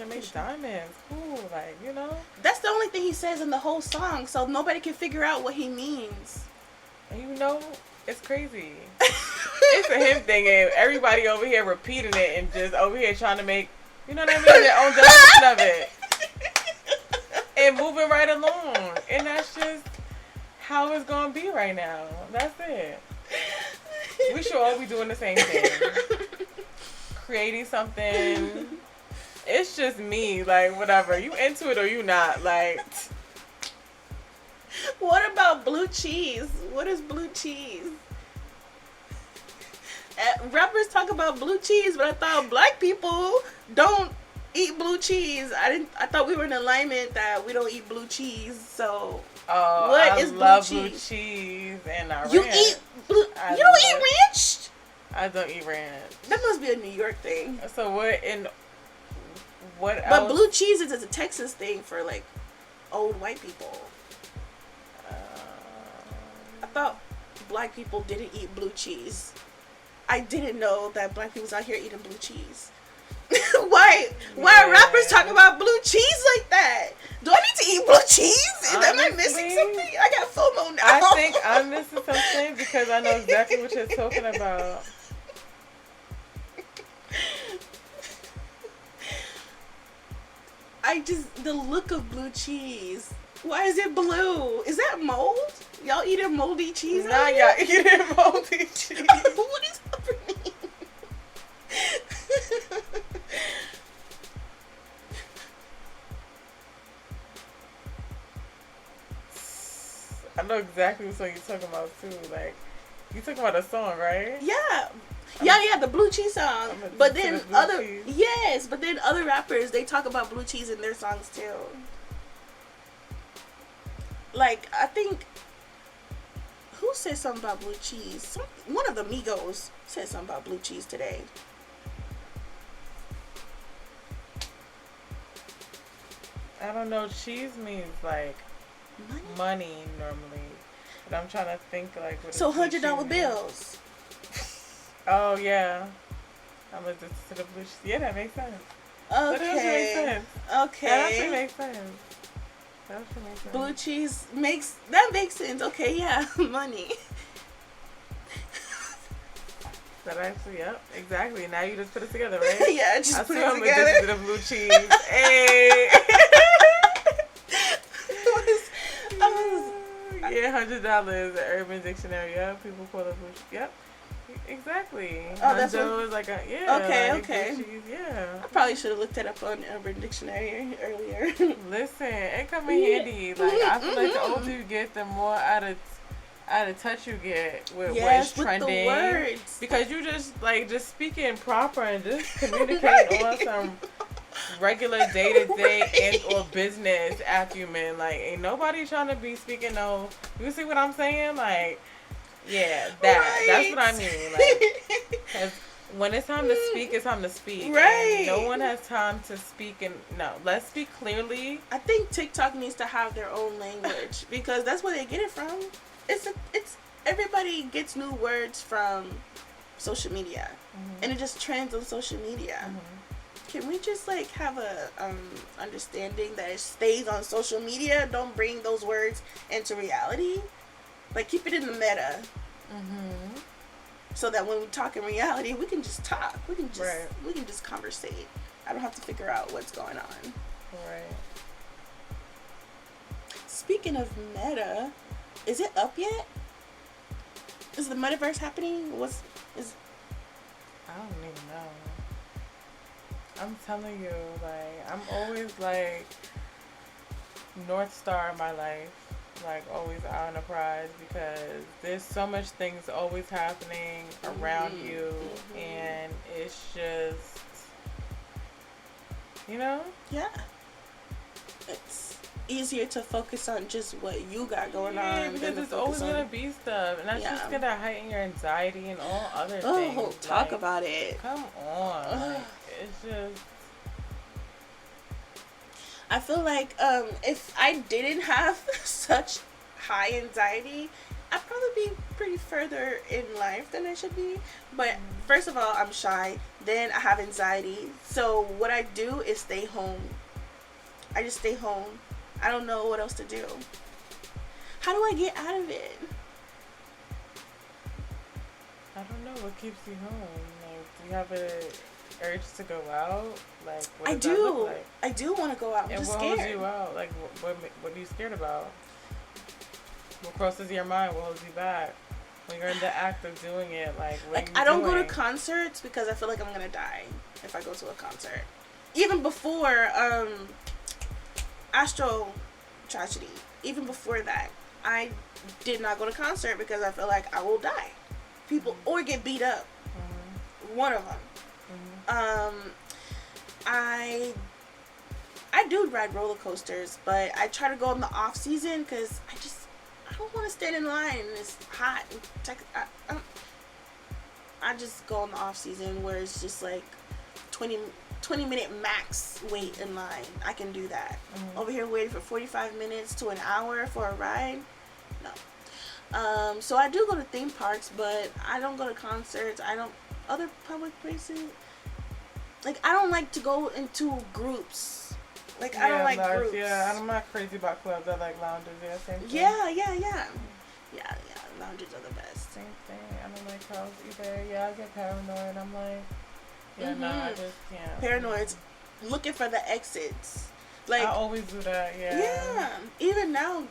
makes diamonds. Cool. Like, you know. That's the only thing he says in the whole song, so nobody can figure out what he means. And you know, it's crazy. It's a him thing, and everybody over here repeating it and just over here trying to make, you know what I mean, their own definition of it. And moving right along. And that's just how it's going to be right now. That's it. We should all be doing the same thing. Creating something. It's just me, like, whatever. You into it or you not, like. What about blue cheese? What is blue cheese? Rappers talk about blue cheese, but I thought black people don't eat blue cheese. I thought we were in alignment that we don't eat blue cheese. So what is blue cheese? And ranch. You eat blue? You don't eat ranch? I don't eat ranch. That must be a New York thing. So what else? But blue cheese is a Texas thing for like old white people. I thought black people didn't eat blue cheese. I didn't know that black people's out here eating blue cheese. Why are rappers talking about blue cheese like that? Do I need to eat blue cheese? Am I missing something? I got FOMO now. I think I'm missing something because I know exactly what you're talking about. The look of blue cheese. Why is it blue? Is that mold? Y'all eating moldy cheese? Nah, y'all eating moldy cheese. What is happening? I know exactly what song you're talking about too. Like, you talking about a song, right? Yeah. Yeah, the blue cheese song. But then other rappers, they talk about blue cheese in their songs too. Like, I think, who said something about blue cheese? One of the Migos said something about blue cheese today. I don't know. Cheese means like money normally, but I'm trying to think like. What so $100 bills. Oh yeah, I'm addicted to the blue cheese. Yeah, that makes sense. Okay. That actually makes sense. Okay. That actually makes sense. That should make sense. Blue cheese makes sense. Okay, yeah, money. That actually, yep, exactly. Now you just put it together, right? Yeah, just put it together. I'm addicted to the blue cheese. Hey. Yeah, $100 at Urban Dictionary. Yeah, people call it blue cheese. Yep. Exactly. Oh, that's what... is like a Okay. Blue cheese, yeah. I probably should have looked it up on Urban Dictionary earlier. Listen, it come in handy. Like I feel like the older you get, the more out of touch you get with what's trending. With the words. Because you just speaking proper and just communicating on some regular day-to-day and or business acumen. Like ain't nobody trying to be speaking no. You see what I'm saying? Like. Yeah, that's what I mean. Like, 'cause when it's time to speak, it's time to speak. Right. And no one has time to speak. And no, let's speak clearly. I think TikTok needs to have their own language because that's where they get it from. It's everybody gets new words from social media, and it just trends on social media. Can we just like have a understanding that it stays on social media? Don't bring those words into reality. Like, keep it in the meta. So that when we talk in reality, we can just talk. We can just conversate. I don't have to figure out what's going on. Right. Speaking of meta, is it up yet? Is the metaverse happening? I don't even know. I'm telling you, like, I'm always like North Star in my life. Like always eye on the prize because there's so much things always happening around you and it's just Yeah, it's easier to focus on just what you got going on because there's always gonna be stuff and that's just gonna heighten your anxiety and all other things. Talk about it. Come on. Like, it's just I feel like if I didn't have such high anxiety, I'd probably be pretty further in life than I should be. But first of all, I'm shy. Then I have anxiety. So what I do is stay home. I just stay home. I don't know what else to do. How do I get out of it? I don't know. What keeps you home? Like, do you have a urge to go out? Like, what does that look like? I do want to go out. I'm just scared. Holds you out? Like, what are you scared about? What crosses your mind? What holds you back? When you're in the act of doing it, like, what are you I don't doing? go to concerts because I feel like I'm gonna die if I go to a concert. Even before Astro tragedy, even before that, I did not go to concert because I feel like I will die. People or get beat up. One of them. I do ride roller coasters, but I try to go in the off season because I don't want to stand in line and it's hot. I just go in the off season where it's just like 20-minute max wait in line. I can do that. Over here waiting for 45 minutes to an hour for a ride, no. So I do go to theme parks, but I don't go to concerts. I don't other public places. Like, I don't like to go into groups. Like, I don't like groups. Yeah, I'm not crazy about clubs. I like lounges. Yeah, same thing. Yeah, lounges are the best. Same thing. I don't like crowds either. Yeah, I get paranoid. I'm like, I just can't. Paranoid. Looking for the exits. Like, I always do that, Yeah. Even now,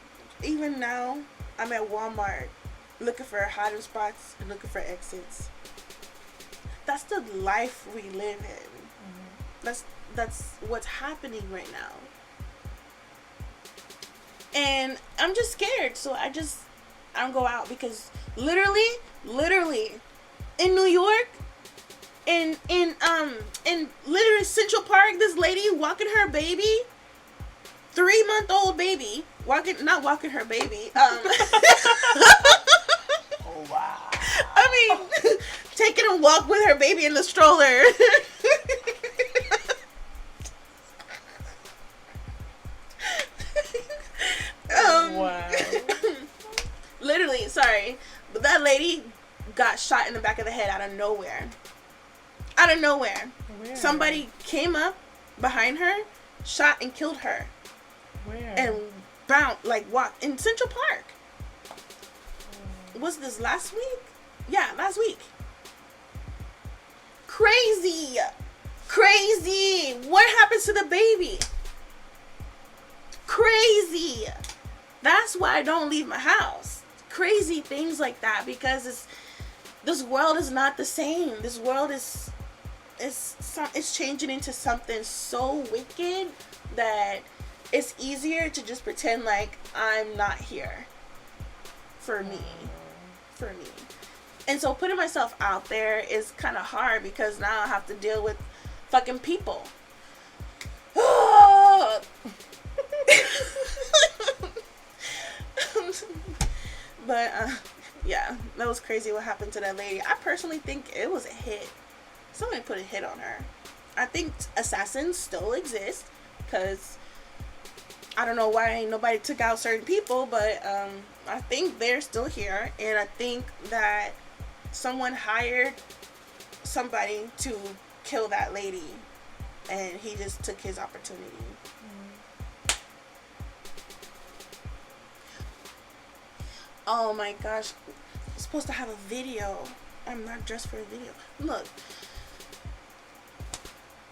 I'm at Walmart looking for hiding spots and looking for exits. That's the life we live in. That's what's happening right now. And I'm just scared, so I don't go out because literally in New York, in literally Central Park, this lady walking her baby, 3-month-old baby, not walking her baby. Oh wow. I mean, taking a walk with her baby in the stroller. Wow. Literally, sorry, but that lady got shot in the back of the head out of nowhere. Where? Somebody came up behind her, shot and killed her. Where? And walk in Central Park. Was this last week? Yeah, last week. Crazy. What happens to the baby? Crazy. That's why I don't leave my house. Crazy things like that, because this world is not the same. This world is changing into something so wicked that it's easier to just pretend like I'm not here. For me. And so putting myself out there is kind of hard, because now I have to deal with fucking people. But yeah, that was crazy what happened to that lady. I personally think it was a hit. Somebody put a hit on her. I think assassins still exist, because I don't know why nobody took out certain people, but I think they're still here, and I think that someone hired somebody to kill that lady, and he just took his opportunity. Oh my gosh, I'm supposed to have a video. I'm not dressed for a video. Look.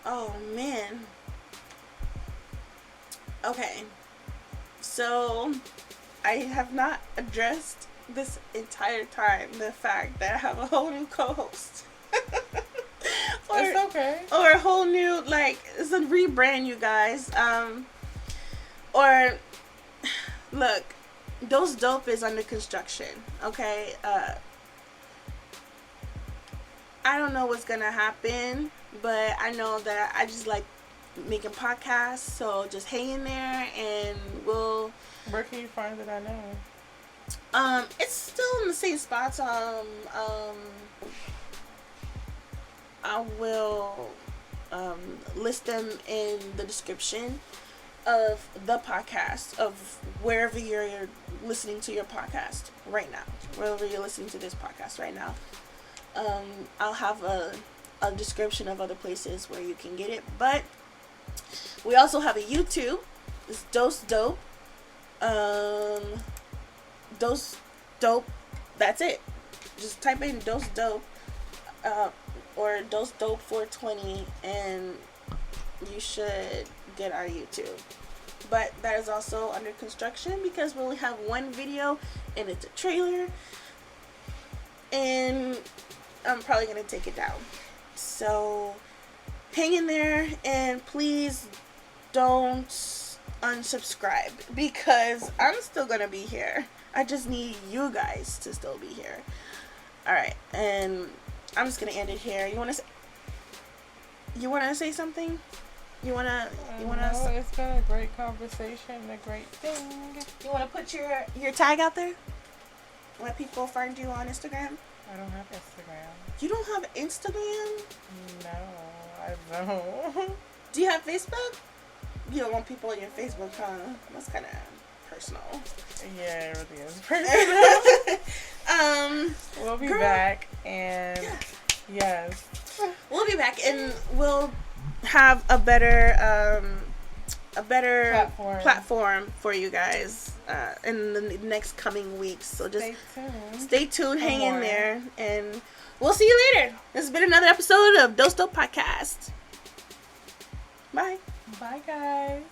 Oh man. Okay. So, I have not addressed this entire time the fact that I have a whole new co-host. It's okay. Or a whole new, it's a rebrand, you guys. Or, look. Dose Dope is under construction, okay? I don't know what's gonna happen, but I know that I just like making podcasts, so just hang in there and we'll... Where can you find it? I know. It's still in the same spots. I will list them in the description of the podcast, of wherever you're listening to your podcast right now, wherever you're listening to this podcast right now. I'll have a description of other places where you can get it, but we also have a YouTube. It's Dose Dope. Dose Dope. That's it. Just type in Dose Dope, or Dose Dope 420, and you should get our YouTube. But that is also under construction, because we only have one video and it's a trailer, and I'm probably gonna take it down. So hang in there, and please don't unsubscribe, because I'm still gonna be here. I just need you guys to still be here. Alright, and I'm just gonna end it here. You wanna say something? No, it's been a great conversation, a great thing. You wanna put your tag out there? Let people find you on Instagram? I don't have Instagram. You don't have Instagram? No, I don't. Do you have Facebook? You don't want people on your Facebook, huh? That's kind of personal. Yeah, it really is personal. We'll be back, and yes, we'll be back, and we'll have a better platform for you guys in the next coming weeks. So just stay tuned, hang in there, and we'll see you later. This has been another episode of Dose Dope Podcast. Bye. Bye, guys.